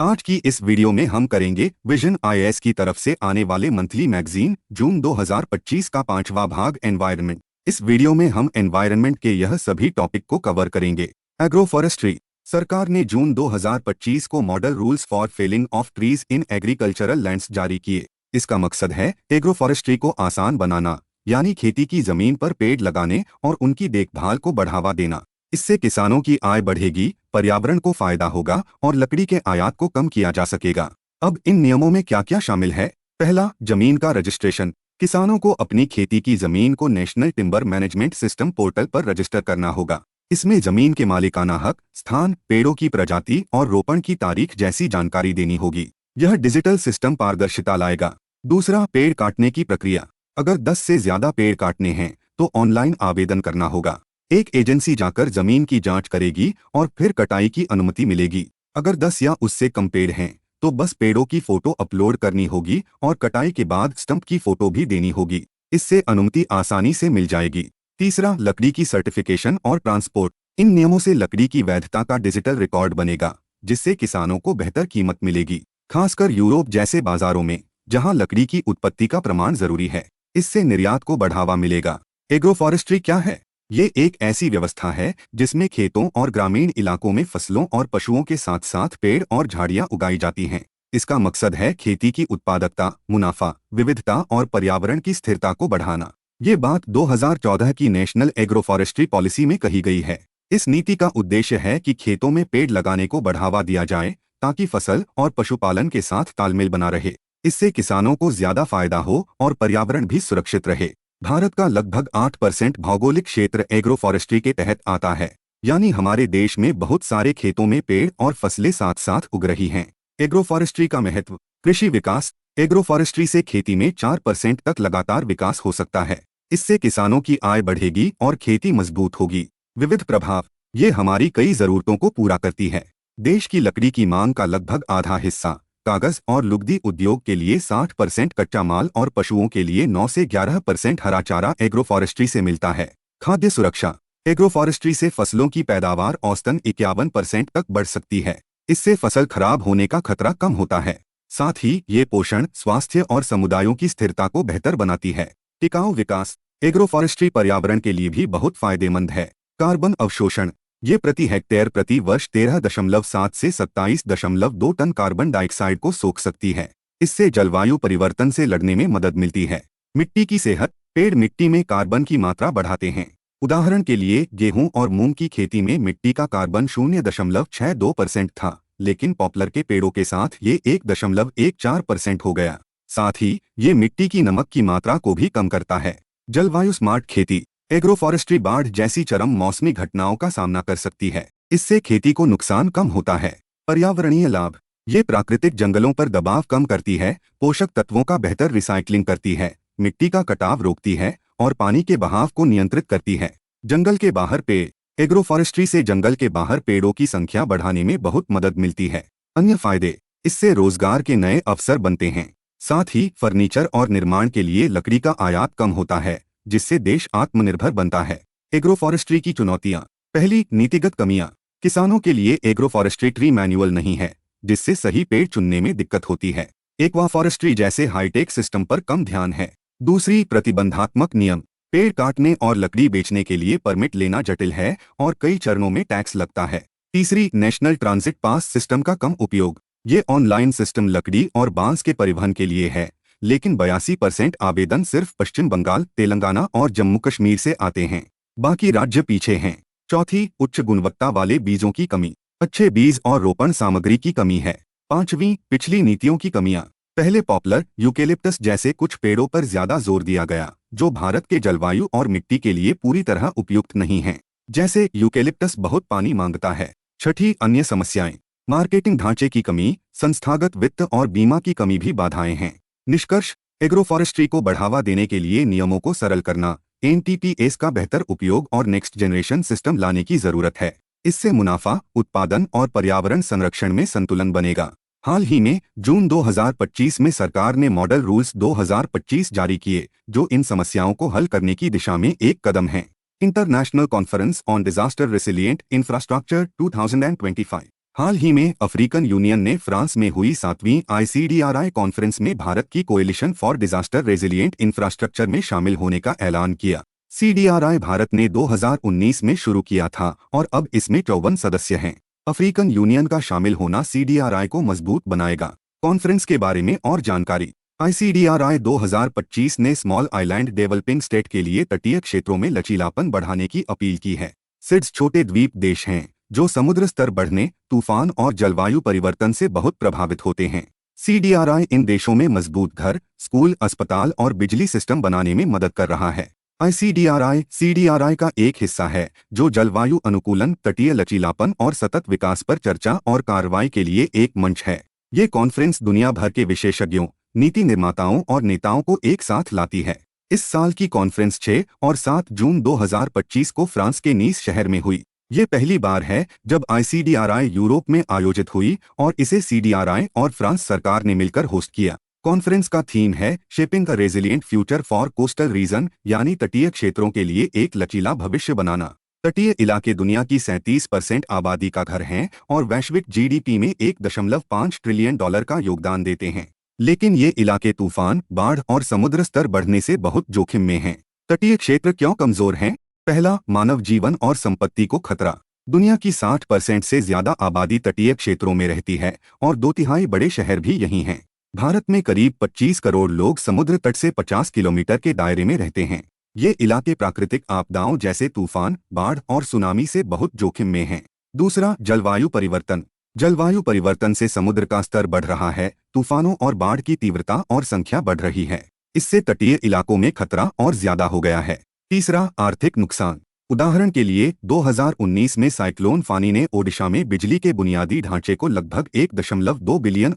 आज की इस वीडियो में हम करेंगे विजन आईएएस की तरफ से आने वाले मंथली मैगजीन जून 2025 का 5वां भाग एनवायरनमेंट। इस वीडियो में हम एनवायरनमेंट के यह सभी टॉपिक को कवर करेंगे। Agro forestry. सरकार ने जून 2025 को model rules for felling of trees in agricultural lands जारी किए। इसका मकसद है एग्रो फॉरेस्ट्री को आसान बनाना, यानी खेती की जमीन पर पेड़ लगाने और उनकी देखभाल को बढ़ावा देना। इससे किसानों की आय बढ़ेगी, पर्यावरण को फायदा होगा और लकड़ी के आयात को कम किया जा सकेगा। अब इन नियमों में क्या क्या शामिल है? पहला, जमीन का रजिस्ट्रेशन। किसानों को अपनी खेती की जमीन को national timber management system portal पर रजिस्टर करना होगा। इसमें जमीन के मालिकाना हक, स्थान, पेड़ों की प्रजाति और रोपण की तारीख जैसी जानकारी देनी होगी। यह डिजिटल सिस्टम पारदर्शिता लाएगा। दूसरा, पेड़ काटने की प्रक्रिया। अगर 10 से ज्यादा पेड़ काटने हैं तो ऑनलाइन आवेदन करना होगा। एक एजेंसी जाकर जमीन की जांच करेगी और फिर कटाई की अनुमति मिलेगी। अगर 10 या उससे कम पेड़ हैं तो बस पेड़ों की फोटो अपलोड करनी होगी और कटाई के बाद स्टंप की फोटो भी देनी होगी। इससे अनुमति आसानी से मिल जाएगी। तीसरा, लकड़ी की सर्टिफिकेशन और ट्रांसपोर्ट। इन नियमों से लकड़ी की वैधता का डिजिटल रिकॉर्ड बनेगा, जिससे किसानों को बेहतर कीमत मिलेगी, खासकर यूरोप जैसे बाजारों में जहां लकड़ी की उत्पत्ति का प्रमाण जरूरी है। इससे निर्यात को बढ़ावा मिलेगा। एग्रो फॉरेस्ट्री क्या है? ये एक ऐसी व्यवस्था है जिसमें खेतों और ग्रामीण इलाकों में फसलों और पशुओं के साथ साथ पेड़ और झाड़ियां उगाई जाती हैं। इसका मकसद है खेती की उत्पादकता, मुनाफा, विविधता और पर्यावरण की स्थिरता को बढ़ाना। ये बात 2014 की नेशनल एग्रो फॉरेस्ट्री पॉलिसी में कही गई है। इस नीति का उद्देश्य है कि खेतों में पेड़ लगाने को बढ़ावा दिया जाए ताकि फसल और पशुपालन के साथ तालमेल बना रहे। इससे किसानों को ज्यादा फायदा हो और पर्यावरण भी सुरक्षित रहे। भारत का लगभग 8% भौगोलिक क्षेत्र एग्रो फॉरेस्ट्री के तहत आता है, यानी हमारे देश में बहुत सारे खेतों में पेड़ और फसलें साथ साथ उग रही हैं। एग्रो फॉरेस्ट्री का महत्व। कृषि विकास। एग्रो फॉरेस्ट्री से खेती में 4% तक लगातार विकास हो सकता है। इससे किसानों की आय बढ़ेगी और खेती मजबूत होगी। विविध प्रभाव। ये हमारी कई जरूरतों को पूरा करती है। देश की लकड़ी की मांग का लगभग आधा हिस्सा कागज और लुगदी उद्योग के लिए 60% कच्चा माल और पशुओं के लिए 9 से 11% हरा चारा एग्रो फॉरेस्ट्री से मिलता है। खाद्य सुरक्षा। एग्रो फॉरेस्ट्री से फसलों की पैदावार औसतन 51% तक बढ़ सकती है। इससे फसल खराब होने का खतरा कम होता है। साथ ही ये पोषण, स्वास्थ्य और समुदायों की स्थिरता को बेहतर बनाती है। टिकाऊ विकास। एग्रो फॉरेस्ट्री पर्यावरण के लिए भी बहुत फायदेमंद है। कार्बन अवशोषण। ये प्रति हेक्टेयर प्रति वर्ष 13.7 से 27.2 टन कार्बन डाइऑक्साइड को सोख सकती है। इससे जलवायु परिवर्तन से लड़ने में मदद मिलती है। मिट्टी की सेहत। पेड़ मिट्टी में कार्बन की मात्रा बढ़ाते हैं। उदाहरण के लिए गेहूं और मूंग की खेती में मिट्टी का कार्बन 0.62% था, लेकिन पॉपुलर के पेड़ों के साथ ये 1.14% हो गया। साथ ही ये मिट्टी की नमक की मात्रा को भी कम करता है। जलवायु स्मार्ट खेती। एग्रो फॉरेस्ट्री बाढ़ जैसी चरम मौसमी घटनाओं का सामना कर सकती है। इससे खेती को नुकसान कम होता है। पर्यावरणीय लाभ। ये प्राकृतिक जंगलों पर दबाव कम करती है, पोषक तत्वों का बेहतर रिसाइक्लिंग करती है, मिट्टी का कटाव रोकती है और पानी के बहाव को नियंत्रित करती है। जंगल के बाहर पेड़। एग्रो फॉरेस्ट्री से जंगल के बाहर पेड़ों की संख्या बढ़ाने में बहुत मदद मिलती है। अन्य फायदे। इससे रोजगार के नए अवसर बनते हैं। साथ ही फर्नीचर और निर्माण के लिए लकड़ी का आयात कम होता है, जिससे देश आत्मनिर्भर बनता है। एग्रो फॉरेस्ट्री की चुनौतियां। पहली, नीतिगत कमियां। किसानों के लिए एग्रो फॉरेस्ट्री ट्री मैनुअल नहीं है, जिससे सही पेड़ चुनने में दिक्कत होती है। एक्वा फॉरेस्ट्री जैसे हाईटेक सिस्टम पर कम ध्यान है। दूसरी, प्रतिबंधात्मक नियम। पेड़ काटने और लकड़ी बेचने के लिए परमिट लेना जटिल है और कई चरणों में टैक्स लगता है। तीसरी, नेशनल ट्रांजिट पास सिस्टम का कम उपयोग। ये ऑनलाइन सिस्टम लकड़ी और बांस के परिवहन के लिए है, लेकिन 82% आवेदन सिर्फ पश्चिम बंगाल, तेलंगाना और जम्मू कश्मीर से आते हैं। बाकी राज्य पीछे हैं। चौथी, उच्च गुणवत्ता वाले बीजों की कमी। अच्छे बीज और रोपण सामग्री की कमी है। पांचवी, पिछली नीतियों की कमियां। पहले पॉपुलर, यूकेलिप्टस जैसे कुछ पेड़ों पर ज्यादा जोर दिया गया, जो भारत के जलवायु और मिट्टी के लिए पूरी तरह उपयुक्त नहीं है। जैसे यूकेलिप्टस बहुत पानी मांगता है। छठी, अन्य समस्याएं। मार्केटिंग ढांचे की कमी, संस्थागत वित्त और बीमा की कमी भी बाधाएं हैं। निष्कर्ष। एग्रो फॉरेस्ट्री को बढ़ावा देने के लिए नियमों को सरल करना, एनटीपीएस का बेहतर उपयोग और नेक्स्ट जनरेशन सिस्टम लाने की जरूरत है। इससे मुनाफा, उत्पादन और पर्यावरण संरक्षण में संतुलन बनेगा। हाल ही में जून 2025 में सरकार ने मॉडल रूल्स 2025 जारी किए, जो इन समस्याओं को हल करने की दिशा में एक कदम है। International conference on disaster resilient infrastructure 2025 हाल ही में अफ्रीकन यूनियन ने फ्रांस में हुई 7वीं ICDRI कॉन्फ्रेंस में भारत की coalition for disaster resilient infrastructure में शामिल होने का ऐलान किया। CDRI भारत ने 2019 में शुरू किया था और अब इसमें 54 सदस्य हैं। अफ्रीकन यूनियन का शामिल होना CDRI को मजबूत बनाएगा। कॉन्फ्रेंस के बारे में और जानकारी। ICDRI 2025 ने स्मॉल आइलैंड डेवलपिंग स्टेट के लिए तटीय क्षेत्रों में लचीलापन बढ़ाने की अपील की है। सिड्स छोटे द्वीप देश हैं जो समुद्र स्तर बढ़ने, तूफान और जलवायु परिवर्तन से बहुत प्रभावित होते हैं। CDRI इन देशों में मजबूत घर, स्कूल, अस्पताल और बिजली सिस्टम बनाने में मदद कर रहा है। ICDRI CDRI का एक हिस्सा है जो जलवायु अनुकूलन, तटीय लचीलापन और सतत विकास पर चर्चा और कार्रवाई के लिए एक मंच है। ये कॉन्फ्रेंस दुनिया भर के विशेषज्ञों, नीति निर्माताओं और नेताओं को एक साथ लाती है। इस साल की कॉन्फ्रेंस 6 और 7 जून 2025 को फ्रांस के नीस शहर में हुई। ये पहली बार है जब ICDRI यूरोप में आयोजित हुई और इसे CDRI और फ्रांस सरकार ने मिलकर होस्ट किया। कॉन्फ्रेंस का थीम है shaping a resilient future for coastal region, यानी तटीय क्षेत्रों के लिए एक लचीला भविष्य बनाना। तटीय इलाके दुनिया की 37% आबादी का घर हैं और वैश्विक GDP में $1.5 ट्रिलियन का योगदान देते हैं। लेकिन ये इलाके तूफान, बाढ़ और समुद्र स्तर बढ़ने से बहुत जोखिम में हैं। तटीय क्षेत्र क्यों कमजोर हैं? पहला, मानव जीवन और संपत्ति को खतरा। दुनिया की 60% से ज्यादा आबादी तटीय क्षेत्रों में रहती है और 2/3 बड़े शहर भी यही हैं। भारत में करीब 25 करोड़ लोग समुद्र तट से 50 किलोमीटर के दायरे में रहते हैं। ये इलाके प्राकृतिक आपदाओं जैसे तूफान, बाढ़ और सुनामी से बहुत जोखिम में हैं। दूसरा, जलवायु परिवर्तन। जलवायु परिवर्तन से समुद्र का स्तर बढ़ रहा है, तूफानों और बाढ़ की तीव्रता और संख्या बढ़ रही है। इससे तटीय इलाकों में खतरा और ज्यादा हो गया है। तीसरा, आर्थिक नुकसान। उदाहरण के लिए 2019 में साइक्लोन फानी ने ओडिशा में बिजली के बुनियादी ढांचे को लगभग $1.2 बिलियन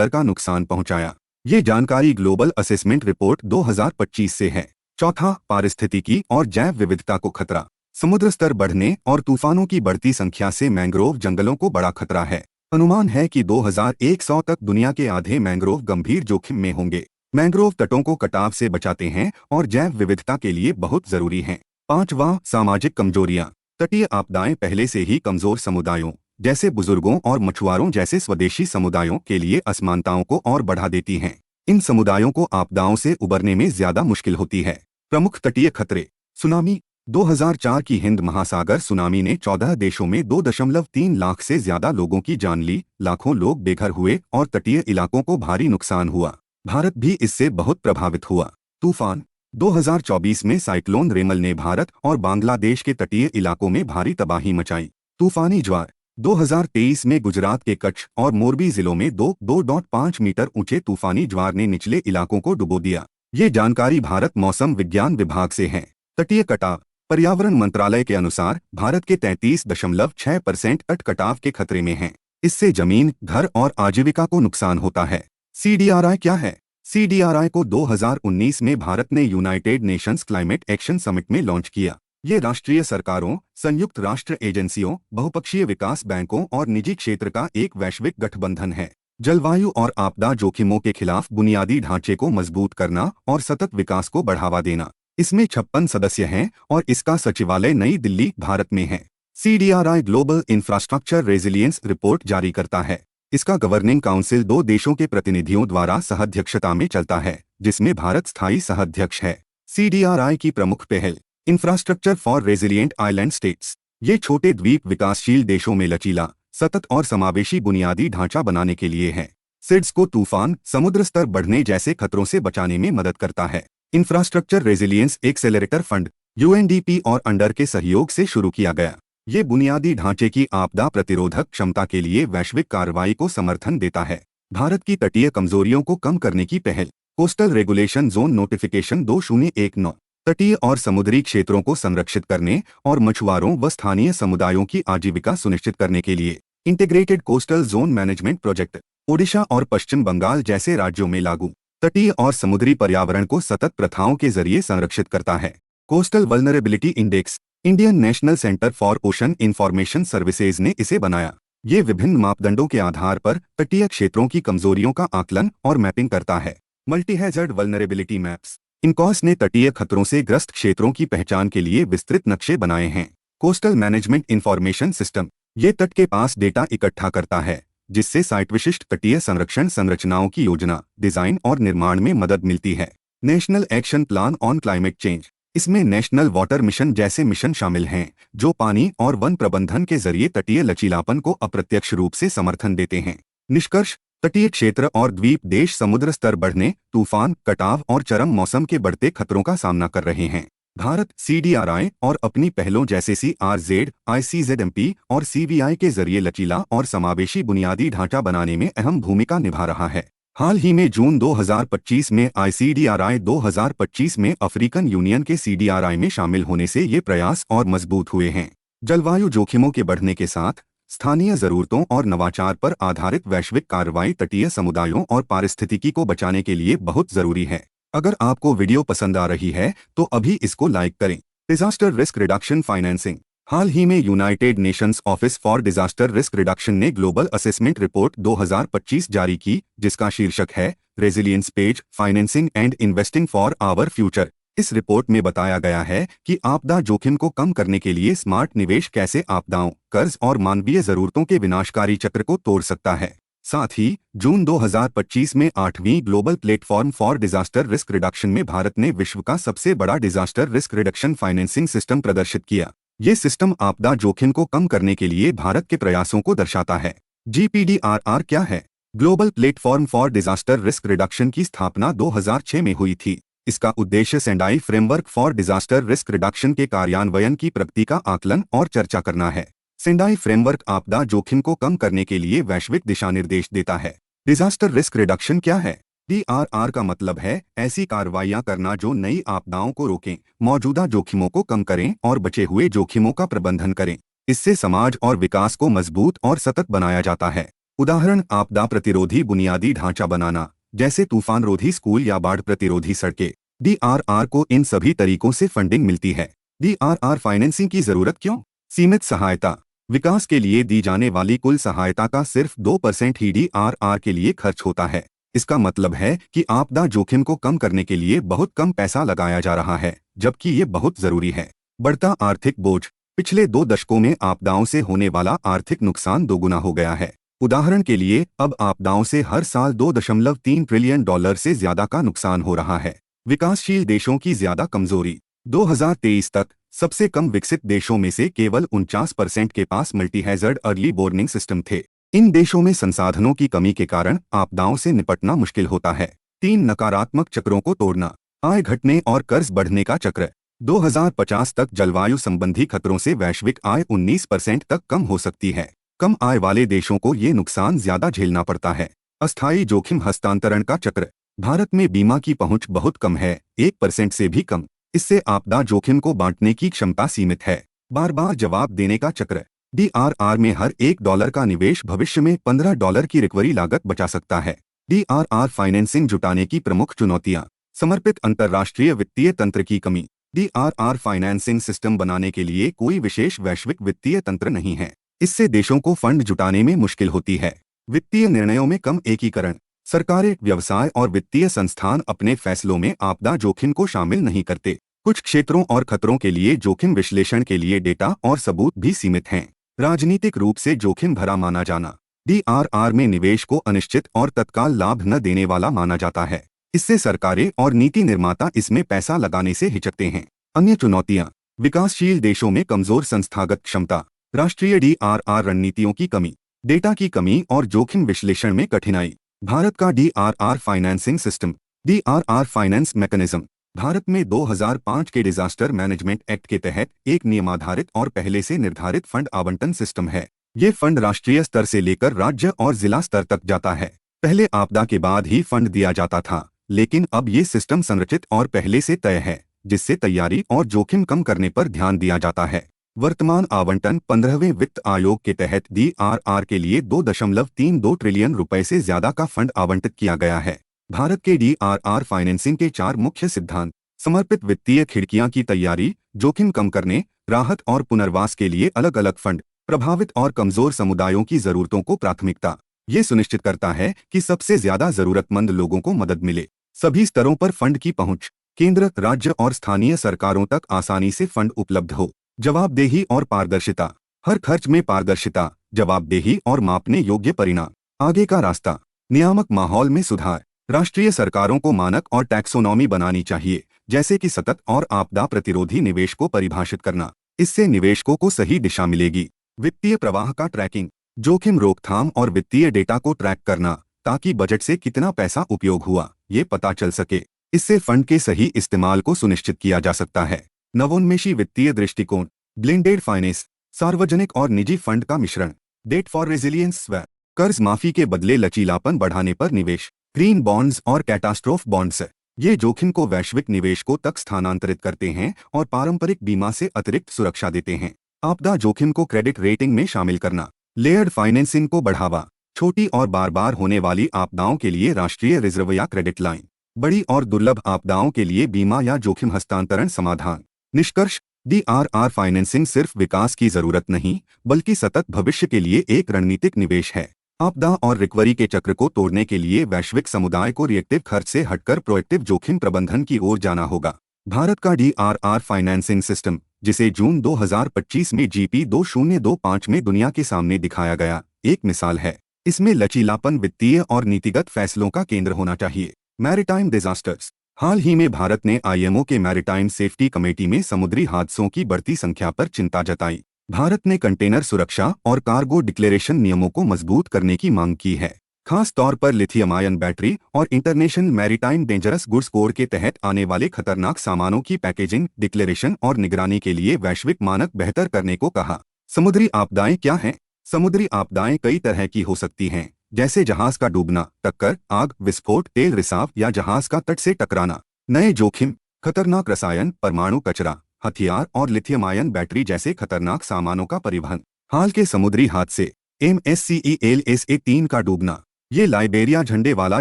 का नुकसान पहुंचाया। ये जानकारी ग्लोबल असेसमेंट रिपोर्ट 2025 से है। चौथा, पारिस्थितिकी और जैव विविधता को खतरा। समुद्र स्तर बढ़ने और तूफानों की बढ़ती संख्या से मैंग्रोव जंगलों को बड़ा खतरा है। अनुमान है कि 2100 तक दुनिया के आधे मैंग्रोव गंभीर जोखिम में होंगे। मैंग्रोव तटों को कटाव से बचाते हैं और जैव विविधता के लिए बहुत जरूरी हैं। पांचवा, सामाजिक कमजोरियां। तटीय आपदाएं पहले से ही कमजोर समुदायों जैसे बुजुर्गों और मछुआरों जैसे स्वदेशी समुदायों के लिए असमानताओं को और बढ़ा देती हैं। इन समुदायों को आपदाओं से उबरने में ज्यादा मुश्किल होती है। प्रमुख तटीय खतरे। सुनामी। 2004 की हिंद महासागर सुनामी ने 14 देशों में 2.3 लाख से ज्यादा लोगों की जान ली, लाखों लोग बेघर हुए और तटीय इलाकों को भारी नुकसान हुआ। भारत भी इससे बहुत प्रभावित हुआ। तूफान। 2024 में साइक्लोन रेमल ने भारत और बांग्लादेश के तटीय इलाकों में भारी तबाही मचाई। तूफानी ज्वार। 2023 में गुजरात के कच्छ और मोरबी जिलों में 2.5 मीटर ऊंचे तूफानी ज्वार ने निचले इलाकों को डुबो दिया। ये जानकारी भारत मौसम विज्ञान विभाग से है। तटीय कटाव। पर्यावरण मंत्रालय के अनुसार भारत के 33.6% तट कटाव के खतरे में हैं। इससे जमीन, घर और आजीविका को नुकसान होता है। CDRI क्या है? CDRI को 2019 में भारत ने United Nations climate action summit में लॉन्च किया। ये राष्ट्रीय सरकारों, संयुक्त राष्ट्र एजेंसियों, बहुपक्षीय विकास बैंकों और निजी क्षेत्र का एक वैश्विक गठबंधन है। जलवायु और आपदा जोखिमों के खिलाफ बुनियादी ढांचे को मजबूत करना और सतत विकास को बढ़ावा देना। इसमें 56 सदस्य हैं और इसका सचिवालय नई दिल्ली, भारत में है। CDRI global infrastructure resilience report जारी करता है। इसका गवर्निंग काउंसिल 2 देशों के प्रतिनिधियों द्वारा सहअध्यक्षता में चलता है, जिसमें भारत स्थायी सहअध्यक्ष है। CDRI की प्रमुख पहल। Infrastructure for resilient island states. ये छोटे द्वीप विकासशील देशों में लचीला, सतत और समावेशी बुनियादी ढांचा बनाने के लिए है। सिड्स को तूफान, समुद्र स्तर बढ़ने जैसे खतरों से बचाने में मदद करता है। Infrastructure resilience accelerator fund UNDP और अंडर के सहयोग से शुरू किया गया। ये बुनियादी ढांचे की आपदा प्रतिरोधक क्षमता के लिए वैश्विक कार्रवाई को समर्थन देता है। भारत की तटीय कमजोरियों को कम करने की पहल। Coastal regulation zone notification 2019। तटीय और समुद्री क्षेत्रों को संरक्षित करने और मछुआरों व स्थानीय समुदायों की आजीविका सुनिश्चित करने के लिए integrated coastal zone management project Odisha और पश्चिम बंगाल जैसे राज्यों में लागू। तटीय और समुद्री पर्यावरण को सतत प्रथाओं के जरिए संरक्षित करता है। Coastal vulnerability index. Indian national centre for ocean information services ने इसे बनाया। ये विभिन्न मापदंडों के आधार पर तटीय क्षेत्रों की कमजोरियों का आकलन और मैपिंग करता है। Multi hazard vulnerability maps. INCOIS ने तटीय खतरों से ग्रस्त क्षेत्रों की पहचान के लिए विस्तृत नक्शे बनाए हैं। कोस्टल मैनेजमेंट इंफॉर्मेशन सिस्टम ये तट के पास डेटा इकट्ठा करता है, जिससे साइट विशिष्ट तटीय संरक्षण संरचनाओं की योजना, डिजाइन और निर्माण में मदद मिलती है। National action plan on climate change, इसमें नेशनल वाटर मिशन जैसे मिशन शामिल हैं, जो पानी और वन प्रबंधन के जरिए तटीय लचीलापन को अप्रत्यक्ष रूप से समर्थन देते हैं। निष्कर्ष, तटीय क्षेत्र और द्वीप देश समुद्र स्तर बढ़ने, तूफान, कटाव और चरम मौसम के बढ़ते खतरों का सामना कर रहे हैं। भारत CDRI और अपनी पहलों जैसे CRZ, ICZMP और CVI के जरिए लचीला और समावेशी बुनियादी ढांचा बनाने में अहम भूमिका निभा रहा है। हाल ही में जून 2025 में ICDRI 2025 में अफ्रीकन यूनियन के CDRI में शामिल होने से ये प्रयास और मजबूत हुए हैं। जलवायु जोखिमों के बढ़ने के साथ स्थानीय जरूरतों और नवाचार पर आधारित वैश्विक कार्रवाई तटीय समुदायों और पारिस्थितिकी को बचाने के लिए बहुत जरूरी है। अगर आपको वीडियो पसंद आ रही है तो अभी इसको लाइक करें। डिजास्टर रिस्क रिडक्शन फाइनेंसिंग, हाल ही में United Nations office for disaster risk reduction ने ग्लोबल असेसमेंट रिपोर्ट 2025 जारी की, जिसका शीर्षक है resilience pays, financing and investing for our future. इस रिपोर्ट में बताया गया है कि आपदा जोखिम को कम करने के लिए स्मार्ट निवेश कैसे आपदाओं, कर्ज और मानवीय जरूरतों के विनाशकारी चक्र को तोड़ सकता है। साथ ही जून 2025 में 8वीं global platform for disaster risk reduction में भारत ने विश्व का सबसे बड़ा disaster risk reduction financing system प्रदर्शित किया। ये सिस्टम आपदा जोखिम को कम करने के लिए भारत के प्रयासों को दर्शाता है। GPDRR क्या है? Global platform for disaster risk reduction की स्थापना 2006 में हुई थी। इसका उद्देश्य Sendai framework for disaster risk reduction के कार्यान्वयन की प्रगति का आकलन और चर्चा करना है। सेंडाई फ्रेमवर्क आपदा जोखिम को कम करने के लिए वैश्विक दिशा निर्देश देता है। डिजास्टर रिस्क रिडक्शन क्या है? DRR का मतलब है ऐसी कार्रवाइयां करना जो नई आपदाओं को रोकें, मौजूदा जोखिमों को कम करें और बचे हुए जोखिमों का प्रबंधन करें। इससे समाज और विकास को मजबूत और सतत बनाया जाता है। उदाहरण, आपदा प्रतिरोधी बुनियादी ढांचा बनाना, जैसे तूफान रोधी स्कूल या बाढ़ प्रतिरोधी सड़कें। DRR को इन सभी तरीकों से फंडिंग मिलती है। DRR फाइनेंसिंग की जरूरत क्यों? सीमित सहायता, विकास के लिए दी जाने वाली कुल सहायता का सिर्फ 2% ही DRR के लिए खर्च होता है। इसका मतलब है कि आपदा जोखिम को कम करने के लिए बहुत कम पैसा लगाया जा रहा है, जबकि ये बहुत जरूरी है। बढ़ता आर्थिक बोझ, पिछले 2 दशकों में आपदाओं से होने वाला आर्थिक नुकसान दोगुना हो गया है। उदाहरण के लिए, अब आपदाओं से हर साल $2.3 ट्रिलियन से ज्यादा का नुकसान हो रहा है। विकासशील देशों की ज्यादा कमजोरी, 2023 तक सबसे कम विकसित देशों में से केवल 49% के पास multi hazard early warning system थे। इन देशों में संसाधनों की कमी के कारण आपदाओं से निपटना मुश्किल होता है। 3 नकारात्मक चक्रों को तोड़ना, आय घटने और कर्ज बढ़ने का चक्र। 2050 तक जलवायु संबंधी खतरों से वैश्विक आय 19% तक कम हो सकती है। कम आय वाले देशों को ये नुकसान ज्यादा झेलना पड़ता है। अस्थायी जोखिम हस्तांतरण का चक्र, भारत में बीमा की पहुंच बहुत कम है, 1% से भी कम। इससे आपदा जोखिम को बांटने की क्षमता सीमित है। बार बार जवाब देने का चक्र, DRR में हर $1 का निवेश भविष्य में $15 की रिकवरी लागत बचा सकता है। DRR फाइनेंसिंग जुटाने की प्रमुख चुनौतियां, समर्पित अंतर्राष्ट्रीय वित्तीय तंत्र की कमी। DRR फाइनेंसिंग सिस्टम बनाने के लिए कोई विशेष वैश्विक वित्तीय तंत्र नहीं है। इससे देशों को फंड जुटाने में मुश्किल होती है। वित्तीय निर्णयों में कम एकीकरण, सरकारें, व्यवसाय और वित्तीय संस्थान अपने फैसलों में आपदा जोखिम को शामिल नहीं करते। कुछ क्षेत्रों और खतरों के लिए जोखिम विश्लेषण के लिए डेटा और सबूत भी सीमित हैं। राजनीतिक रूप से जोखिम भरा माना जाना, DRR में निवेश को अनिश्चित और तत्काल लाभ न देने वाला माना जाता है। इससे सरकारें और नीति निर्माता इसमें पैसा लगाने से हिचकते हैं। अन्य चुनौतियां, विकासशील देशों में कमजोर संस्थागत क्षमता, राष्ट्रीय DRR रणनीतियों की कमी, डेटा की कमी और जोखिम विश्लेषण में कठिनाई। भारत का DRR financing system, DRR finance mechanism, Bharat में 2005 के डिजास्टर मैनेजमेंट एक्ट के तहत एक नियमाधारित और पहले से निर्धारित फंड आवंटन सिस्टम है। ये फंड राष्ट्रीय स्तर से लेकर राज्य और जिला स्तर तक जाता है। पहले आपदा के बाद ही फंड दिया जाता था, लेकिन अब ये सिस्टम संरचित और पहले से तय है, जिससे तैयारी और जोखिम कम करने पर ध्यान दिया जाता है। वर्तमान आवंटन 15वें वित्त आयोग के तहत DRR के लिए $2.32 ट्रिलियन से ज्यादा का फंड आवंटित किया गया है। भारत के DRR फाइनेंसिंग के 4 मुख्य सिद्धांत, समर्पित वित्तीय खिड़कियां की तैयारी, जोखिम कम करने, राहत और पुनर्वास के लिए अलग अलग फंड, प्रभावित और कमजोर समुदायों की जरूरतों को प्राथमिकता। ये सुनिश्चित करता है कि सबसे ज्यादा जरूरतमंद लोगों को मदद मिले। सभी स्तरों पर फंड की पहुंच, केंद्र, राज्य और स्थानीय सरकारों तक आसानी से फंड उपलब्ध हो। जवाबदेही और पारदर्शिता, हर खर्च में पारदर्शिता, जवाबदेही और मापने योग्य परिणाम। आगे का रास्ता। नियामक माहौल में सुधार। राष्ट्रीय सरकारों को मानक और टैक्सोनॉमी बनानी चाहिए, जैसे कि सतत और आपदा प्रतिरोधी निवेश को परिभाषित करना। इससे निवेशकों को सही दिशा मिलेगी। वित्तीय प्रवाह का ट्रैकिंग। जोखिम रोकथाम और वित्तीय डेटा को ट्रैक करना, ताकि बजट से कितना पैसा उपयोग हुआ ये पता चल सके। इससे फंड के सही इस्तेमाल को सुनिश्चित किया जा सकता है। नवोन्मेषी वित्तीय दृष्टिकोण। Blended finance. सार्वजनिक और निजी फंड का मिश्रण। Debt for resilience swap. कर्ज माफी के बदले लचीलापन बढ़ाने पर निवेश। ग्रीन बॉन्ड्स और कैटास्ट्रोफ बॉन्ड्स। ये जोखिम को वैश्विक निवेशकों तक स्थानांतरित करते हैं और पारंपरिक बीमा से अतिरिक्त सुरक्षा देते हैं। आपदा जोखिम को क्रेडिट रेटिंग में शामिल करना। लेयर्ड फाइनेंसिंग को बढ़ावा। छोटी और बार बार होने वाली आपदाओं के लिए राष्ट्रीय रिजर्व या क्रेडिट लाइन। बड़ी और दुर्लभ आपदाओं के लिए बीमा या जोखिम हस्तांतरण समाधान। निष्कर्ष। DRR फाइनेंसिंग सिर्फ विकास की जरूरत नहीं, बल्कि सतत भविष्य के लिए एक रणनीतिक निवेश है। आपदा और रिकवरी के चक्र को तोड़ने के लिए वैश्विक समुदाय को रिएक्टिव खर्च से हटकर प्रोएक्टिव जोखिम प्रबंधन की ओर जाना होगा। भारत का DRR फाइनेंसिंग सिस्टम, जिसे जून 2025 में GP 2025 में दुनिया के सामने दिखाया गया, एक मिसाल है। इसमें लचीलापन वित्तीय और नीतिगत फैसलों का केंद्र होना चाहिए। Maritime disasters. हाल ही में भारत ने IMO के मैरीटाइम सेफ्टी कमेटी में समुद्री हादसों की बढ़ती संख्या पर चिंता जताई। भारत ने कंटेनर सुरक्षा और कार्गो डिक्लेरेशन नियमों को मजबूत करने की मांग की है, खास तौर पर लिथियम आयन बैटरी और international maritime dangerous goods code के तहत आने वाले खतरनाक सामानों की पैकेजिंग, डिक्लेरेशन और निगरानी के लिए वैश्विक मानक बेहतर करने को कहा। समुद्री आपदाएं क्या हैं? समुद्री आपदाएं कई तरह की हो सकती हैं, जैसे जहाज का डूबना, टक्कर, आग, विस्फोट, तेल रिसाव या जहाज का तट से टकराना। नए जोखिम। खतरनाक रसायन, परमाणु कचरा, हथियार और लिथियम आयन बैटरी जैसे खतरनाक सामानों का परिवहन। हाल के समुद्री हादसे। MSC ELSA-3 का डूबना। ये लाइबेरिया झंडे वाला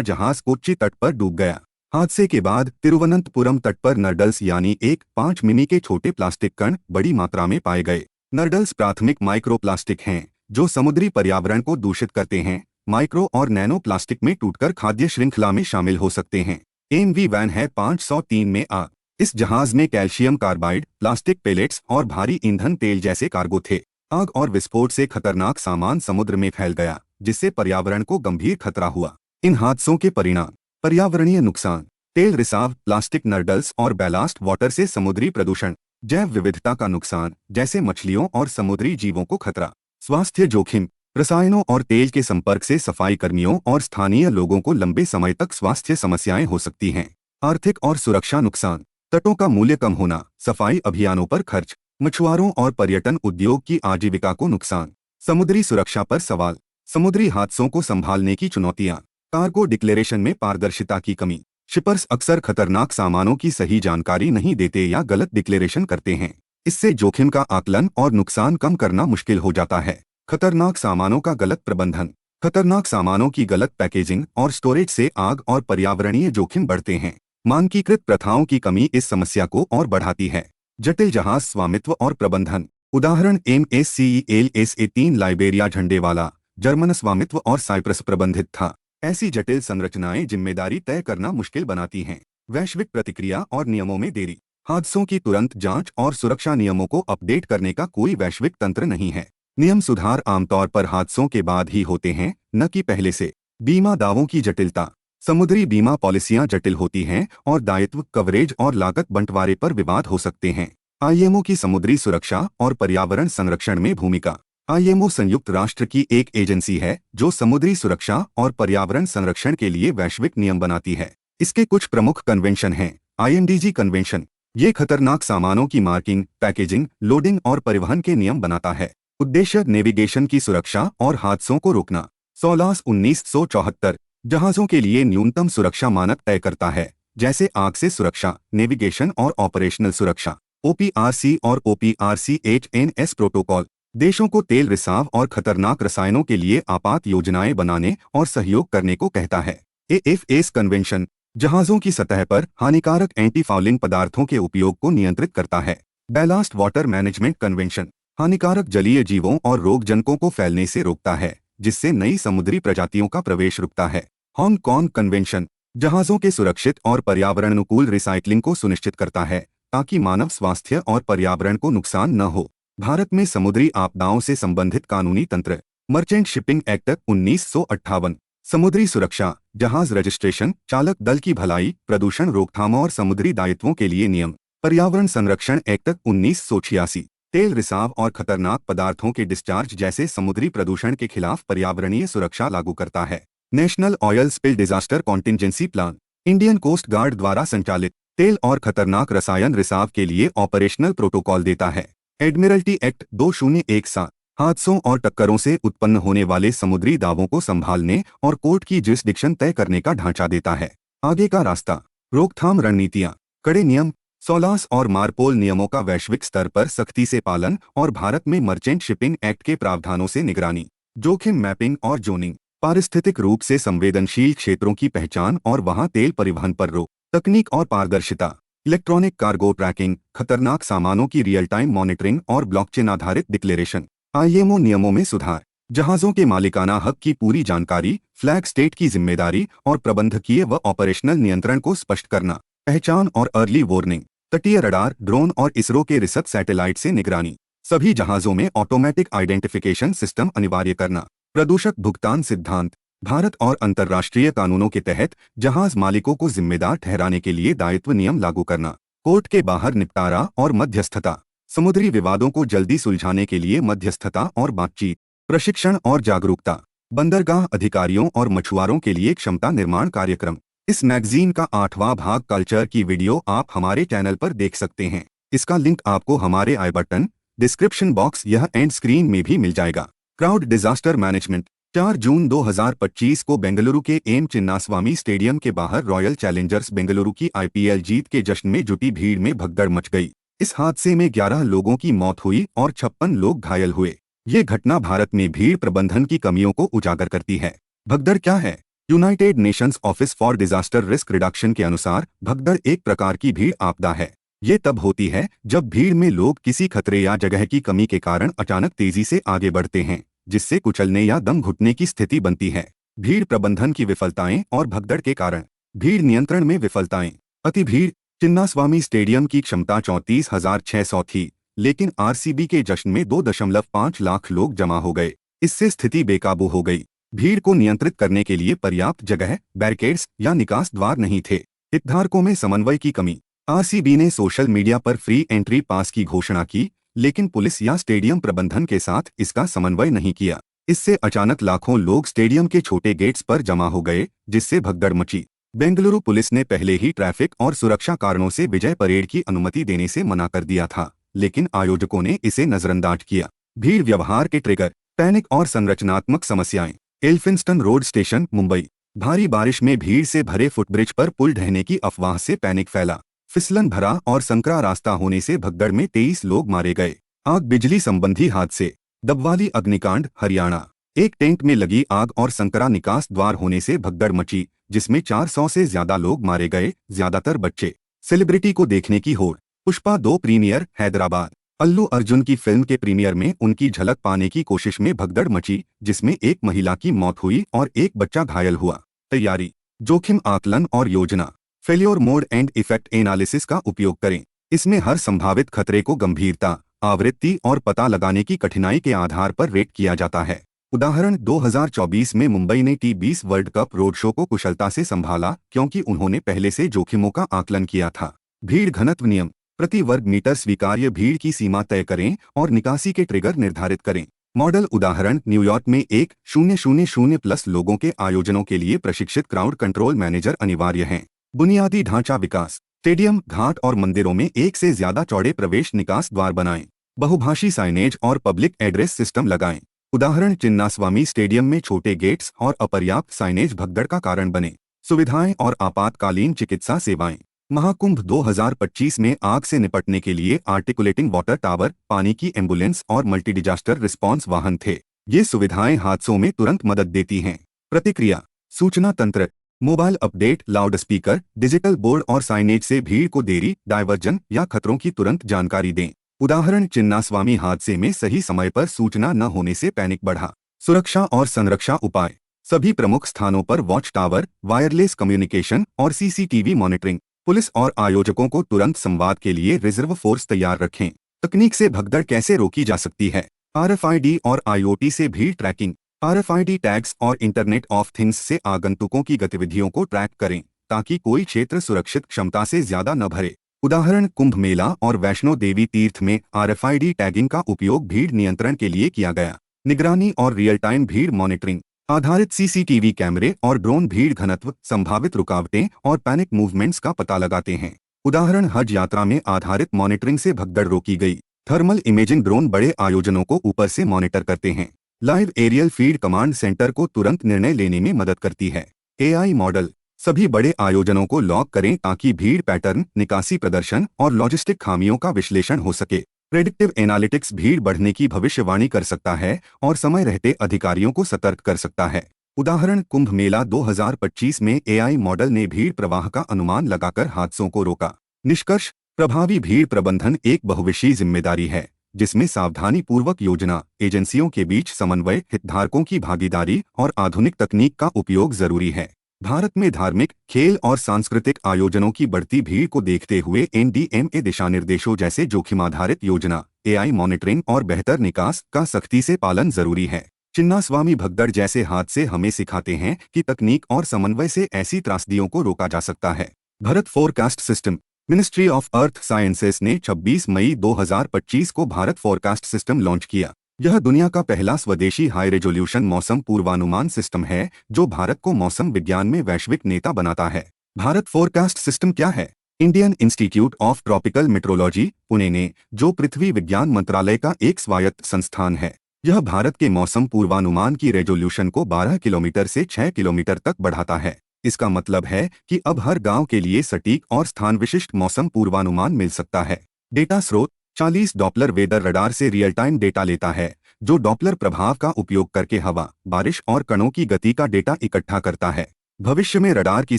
जहाज कोच्चि तट पर डूब गया। हादसे के बाद तिरुवनंतपुरम तट पर नर्डल्स यानी 1.5 मिमी के छोटे प्लास्टिक कण बड़ी मात्रा में पाए गए। नर्डल्स प्राथमिक माइक्रोप्लास्टिक हैं, जो समुद्री पर्यावरण को दूषित करते हैं। माइक्रो और नैनो प्लास्टिक में टूटकर खाद्य श्रृंखला में शामिल हो सकते हैं। MV वैन है 503 में आग। इस जहाज में कैल्शियम कार्बाइड, प्लास्टिक पेलेट्स और भारी ईंधन तेल जैसे कार्गो थे। आग और विस्फोट से खतरनाक सामान समुद्र में फैल गया, जिससे पर्यावरण को गंभीर खतरा हुआ। इन हादसों के परिणाम। पर्यावरणीय नुकसान। तेल रिसाव, प्लास्टिक नर्डल्स और बैलास्ट वाटर से समुद्री प्रदूषण। जैव विविधता का नुकसान, जैसे मछलियों और समुद्री जीवों को खतरा। स्वास्थ्य जोखिम। रसायनों और तेल के संपर्क से सफाई कर्मियों और स्थानीय लोगों को लंबे समय तक स्वास्थ्य समस्याएं हो सकती हैं। आर्थिक और सुरक्षा नुकसान। तटों का मूल्य कम होना, सफाई अभियानों पर खर्च, मछुआरों और पर्यटन उद्योग की आजीविका को नुकसान। समुद्री सुरक्षा पर सवाल। समुद्री हादसों को संभालने की चुनौतियां। कार्गो डिक्लेरेशन में पारदर्शिता की कमी। शिपर्स अक्सर खतरनाक सामानों की सही जानकारी नहीं देते या गलत डिक्लेरेशन करते हैं। इससे जोखिम का आकलन और नुकसान कम करना मुश्किल हो जाता है। खतरनाक सामानों का गलत प्रबंधन। खतरनाक सामानों की गलत पैकेजिंग और स्टोरेज से आग और पर्यावरणीय जोखिम बढ़ते हैं। मानकीकृत प्रथाओं की कमी इस समस्या को और बढ़ाती है। जटिल जहाज स्वामित्व और प्रबंधन। उदाहरण MSC ELSA-3 लाइबेरिया झंडे वाला, जर्मन स्वामित्व और साइप्रस प्रबंधित था। ऐसी जटिल संरचनाएं जिम्मेदारी तय करना मुश्किल बनाती हैं। वैश्विक प्रतिक्रिया और नियमों में देरी। हादसों की तुरंत जांच और सुरक्षा नियमों को अपडेट करने का कोई वैश्विक तंत्र नहीं है। नियम सुधार आमतौर पर हादसों के बाद ही होते हैं, न कि पहले से। बीमा दावों की जटिलता। समुद्री बीमा पॉलिसियां जटिल होती हैं और दायित्व, कवरेज और लागत बंटवारे पर विवाद हो सकते हैं। IMO की समुद्री सुरक्षा और पर्यावरण संरक्षण में भूमिका। IMO संयुक्त राष्ट्र की एक एजेंसी है जो समुद्री सुरक्षा और पर्यावरण संरक्षण के लिए वैश्विक नियम बनाती है। इसके कुछ प्रमुख कन्वेंशन हैं। INDG convention. ये खतरनाक सामानों की मार्किंग, पैकेजिंग, लोडिंग और परिवहन के नियम बनाता है। उद्देश्य नेविगेशन की सुरक्षा और हादसों को रोकना। SOLAS 1974 जहाजों के लिए न्यूनतम सुरक्षा मानक तय करता है, जैसे आग से सुरक्षा, नेविगेशन और ऑपरेशनल सुरक्षा। OPRC और OPRC-HNS प्रोटोकॉल देशों को तेल रिसाव और खतरनाक रसायनों के लिए आपात योजनाएं बनाने और सहयोग करने को कहता है। AFS कन्वेंशन जहाजों की सतह पर हानिकारक एंटी फाउलिंग पदार्थों के उपयोग को नियंत्रित करता है। बैलास्ट वाटर मैनेजमेंट कन्वेंशन हानिकारक जलीय जीवों और रोगजनकों को फैलने से रोकता है, जिससे नई समुद्री प्रजातियों का प्रवेश रुकता है। हांगकांग कन्वेंशन जहाजों के सुरक्षित और पर्यावरण अनुकूल रिसाइकलिंग को सुनिश्चित करता है, ताकि मानव स्वास्थ्य और पर्यावरण को नुकसान न हो। भारत में समुद्री आपदाओं से संबंधित कानूनी तंत्र। Merchant shipping act 1958। समुद्री सुरक्षा, जहाज रजिस्ट्रेशन, चालक दल की भलाई, प्रदूषण रोकथाम और समुद्री दायित्वों के लिए नियम। पर्यावरण संरक्षण एक्ट 1986। तेल रिसाव और खतरनाक पदार्थों के डिस्चार्ज जैसे समुद्री प्रदूषण के खिलाफ पर्यावरणीय सुरक्षा लागू करता है। National oil spill disaster contingency plan, Indian coast guard द्वारा संचालित तेल और खतरनाक रसायन रिसाव के लिए ऑपरेशनल प्रोटोकॉल देता है। Admiralty act 2017। हादसों और टक्करों से उत्पन्न होने वाले समुद्री दावों को संभालने और कोर्ट की जुरिस्डिक्शन तय करने का ढांचा देता है। आगे का रास्ता। रोकथाम रणनीतियां, कड़े नियम, सोलास और मार्पोल नियमों का वैश्विक स्तर पर सख्ती से पालन और भारत में मर्चेंट शिपिंग एक्ट के प्रावधानों से निगरानी। जोखिम मैपिंग और जोनिंग, पारिस्थितिक रूप से संवेदनशील क्षेत्रों की पहचान और वहां तेल परिवहन पर रोक। तकनीक और पारदर्शिता, इलेक्ट्रॉनिक कार्गो ट्रैकिंग, खतरनाक सामानों की रियल टाइम मॉनिटरिंग और ब्लॉकचेन आधारित डिक्लेरेशन। आईएमओ नियमों में सुधार, जहाजों के मालिकाना हक की पूरी जानकारी, फ्लैग स्टेट की जिम्मेदारी और प्रबंधकीय व ऑपरेशनल नियंत्रण को स्पष्ट करना। पहचान और अर्ली वार्निंग, तटीय रडार, ड्रोन और इसरो के रिसर्च सैटेलाइट से निगरानी। सभी जहाजों में ऑटोमेटिक आइडेंटिफिकेशन सिस्टम अनिवार्य करना। प्रदूषक भुगतान सिद्धांत, भारत और अंतर्राष्ट्रीय कानूनों के तहत जहाज मालिकों को जिम्मेदार ठहराने के लिए दायित्व नियम लागू करना। कोर्ट के बाहर निपटारा और मध्यस्थता, समुद्री विवादों को जल्दी सुलझाने के लिए मध्यस्थता और बातचीत। प्रशिक्षण और जागरूकता, बंदरगाह अधिकारियों और मछुआरों के लिए क्षमता निर्माण कार्यक्रम। इस मैगजीन का 8वां भाग कल्चर की वीडियो आप हमारे चैनल पर देख सकते हैं। इसका लिंक आपको हमारे आई बटन, डिस्क्रिप्शन बॉक्स या एंड स्क्रीन में भी मिल जाएगा। क्राउड डिजास्टर मैनेजमेंट, 4 जून 2025 को बेंगलुरु के एम चिन्नास्वामी स्टेडियम के बाहर रॉयल चैलेंजर्स बेंगलुरु की आईपीएल जीत के जश्न में जुटी भीड़ में भगदड़ मच गई। इस हादसे में 11 लोगों की मौत हुई और 56 लोग घायल हुए। ये घटना भारत में भीड़ प्रबंधन की कमियों को उजागर करती है। भगदड़ क्या है? United Nations office for disaster risk reduction के अनुसार भगदड़ एक प्रकार की भीड़ आपदा है। ये तब होती है जब भीड़ में लोग किसी खतरे या जगह की कमी के कारण अचानक तेजी से आगे बढ़ते हैं, जिससे कुचलने या दम घुटने की स्थिति बनती है। भीड़ प्रबंधन की विफलताएं और भगदड़ के कारण। भीड़ नियंत्रण में विफलताएं। अति भीड़, चिन्नास्वामी स्टेडियम की क्षमता 34,600 थी, लेकिन आरसीबी के जश्न में 2.5 लाख लोग जमा हो गए। इससे स्थिति बेकाबू हो गई। भीड़ को नियंत्रित करने के लिए पर्याप्त जगह, बैरिकेड्स या निकास द्वार नहीं थे। हितधारकों में समन्वय की कमी। आरसीबी ने सोशल मीडिया पर फ्री एंट्री पास की घोषणा की, लेकिन पुलिस या स्टेडियम प्रबंधन के साथ इसका समन्वय नहीं किया। इससे अचानक लाखों लोग स्टेडियम के छोटे गेट्स पर जमा हो गए, जिससे भगदड़ मची। बेंगलुरु पुलिस ने पहले ही ट्रैफिक और सुरक्षा कारणों से विजय परेड की अनुमति देने से मना कर दिया था, लेकिन आयोजकों ने इसे नजरअंदाज किया। भीड़ व्यवहार के ट्रिगर, पैनिक और संरचनात्मक समस्याएं। Elphinstone road station, Mumbai. भारी बारिश में भीड़ से भरे फुटब्रिज पर पुल ढहने की अफवाह से पैनिक फैला। फिसलन भरा और संकरा रास्ता होने से भगदड़ में 23 लोग मारे गए। आग बिजली संबंधी हादसे। डबवाली अग्निकांड, हरियाणा। एक टैंक में लगी आग और संकरा निकास द्वार होने से भगदड़ मची, जिसमें 400 से ज्यादा लोग मारे गए, ज्यादातर बच्चे। सेलिब्रिटी को देखने की होड़। पुष्पा 2 प्रीमियर, हैदराबाद। अल्लू अर्जुन की फिल्म के प्रीमियर में उनकी झलक पाने की कोशिश में भगदड़ मची, जिसमें एक महिला की मौत हुई और एक बच्चा घायल हुआ। तैयारी, जोखिम आकलन और योजना। Failure mode and effect analysis का उपयोग करें। इसमें हर संभावित खतरे को गंभीरता, आवृत्ति और पता लगाने की कठिनाई के आधार पर रेट किया जाता है। उदाहरण, 2024 में मुंबई ने T20 world cup road show को कुशलता से संभाला, क्योंकि उन्होंने पहले से जोखिमों का आकलन किया था। भीड़ घनत्व नियम, प्रति वर्ग मीटर स्वीकार्य भीड़ की सीमा तय करें और निकासी के ट्रिगर निर्धारित करें। मॉडल उदाहरण, न्यूयॉर्क में 1,000+ लोगों के आयोजनों के लिए प्रशिक्षित क्राउड कंट्रोल मैनेजर अनिवार्य हैं। बुनियादी ढांचा विकास, स्टेडियम, घाट और मंदिरों में एक से ज्यादा चौड़े प्रवेश निकास द्वार बनाएं। बहुभाषी साइनेज और पब्लिक एड्रेस सिस्टम लगाएं। उदाहरण, चिन्नास्वामी स्टेडियम में छोटे गेट्स और अपर्याप्त साइनेज भगदड़ का कारण बने। सुविधाएं और आपातकालीन चिकित्सा सेवाएं। महाकुंभ 2025 में आग से निपटने के लिए आर्टिकुलेटिंग वाटर टावर, पानी की एम्बुलेंस और मल्टी डिजास्टर रिस्पॉन्स वाहन थे। ये सुविधाएं हादसों में तुरंत मदद देती हैं। प्रतिक्रिया, सूचना तंत्र, mobile update, loud speaker, digital board और साइनेज से भीड़ को देरी, डायवर्जन या खतरों की तुरंत जानकारी दें। उदाहरण, चिन्नास्वामी हादसे में सही समय पर सूचना न होने से पैनिक बढ़ा। सुरक्षा और संरक्षा उपाय, सभी प्रमुख स्थानों पर वॉच टावर, वायरलेस कम्युनिकेशन और सीसीटीवी मॉनिटरिंग। पुलिस और आयोजकों को तुरंत संवाद के लिए रिजर्व फोर्स तैयार रखें। तकनीक से भगदड़ कैसे रोकी जा सकती है? आरएफआईडी और आईओटी से भीड़ ट्रैकिंग। आरएफआईडी टैग्स और इंटरनेट ऑफ थिंग्स से आगंतुकों की गतिविधियों को ट्रैक करें ताकि कोई क्षेत्र सुरक्षित क्षमता से ज्यादा न भरे। उदाहरण, कुंभ मेला और वैष्णो देवी तीर्थ में आरएफआईडी टैगिंग का उपयोग भीड़ नियंत्रण के लिए किया गया। निगरानी और रियल टाइम भीड़ मॉनिटरिंग आधारित सीसीटीवी कैमरे और ड्रोन भीड़ घनत्व, संभावित रुकावटें और पैनिक मूवमेंट्स का पता लगाते हैं। उदाहरण, हज यात्रा में आधारित मॉनिटरिंग से भगदड़ रोकी गई। थर्मल इमेजिंग ड्रोन बड़े आयोजनों को ऊपर से मॉनिटर करते हैं। Live aerial feed command centre को तुरंत निर्णय लेने में मदद करती है। एआई मॉडल सभी बड़े आयोजनों को लॉग करें ताकि भीड़ पैटर्न, निकासी प्रदर्शन और लॉजिस्टिक खामियों का विश्लेषण हो सके। प्रेडिक्टिव एनालिटिक्स भीड़ बढ़ने की भविष्यवाणी कर सकता है और समय रहते अधिकारियों को सतर्क कर सकता है। उदाहरण, कुंभ मेला 2025 में एआई मॉडल ने भीड़ प्रवाह का अनुमान लगाकर हादसों को रोका। निष्कर्ष, प्रभावी भीड़ प्रबंधन एक बहुविषयी जिम्मेदारी है जिसमें सावधानी पूर्वक योजना, एजेंसियों के बीच समन्वय, हितधारकों की भागीदारी और आधुनिक तकनीक का उपयोग जरूरी है। भारत में धार्मिक, खेल और सांस्कृतिक आयोजनों की बढ़ती भीड़ को देखते हुए एनडीएमए दिशा निर्देशों जैसे जोखिम आधारित योजना, एआई मॉनिटरिंग और बेहतर निकास का सख्ती से पालन जरूरी है। चिन्नास्वामी भगदड़ जैसे हादसे हमें सिखाते हैं कि तकनीक और समन्वय से ऐसी त्रासदियों को रोका जा सकता है। Bharat forecast system. Ministry of earth sciences ने 26 मई 2025 को भारत फोरकास्ट सिस्टम लॉन्च किया। यह दुनिया का पहला स्वदेशी हाई रेजोल्यूशन मौसम पूर्वानुमान सिस्टम है जो भारत को मौसम विज्ञान में वैश्विक नेता बनाता है। भारत फोरकास्ट सिस्टम क्या है? Indian institute of tropical metrology, Pune ने, जो पृथ्वी विज्ञान मंत्रालय का एक स्वायत्त संस्थान है, यह भारत के मौसम पूर्वानुमान की रेजोल्यूशन को 12 किलोमीटर से 6 किलोमीटर तक बढ़ाता है। इसका मतलब है कि अब हर गांव के लिए सटीक और स्थान विशिष्ट मौसम पूर्वानुमान मिल सकता है। डेटा स्रोत 40 डॉपलर वेदर रडार से रियल टाइम डेटा लेता है जो डॉपलर प्रभाव का उपयोग करके हवा, बारिश और कणों की गति का डेटा इकट्ठा करता है। भविष्य में रडार की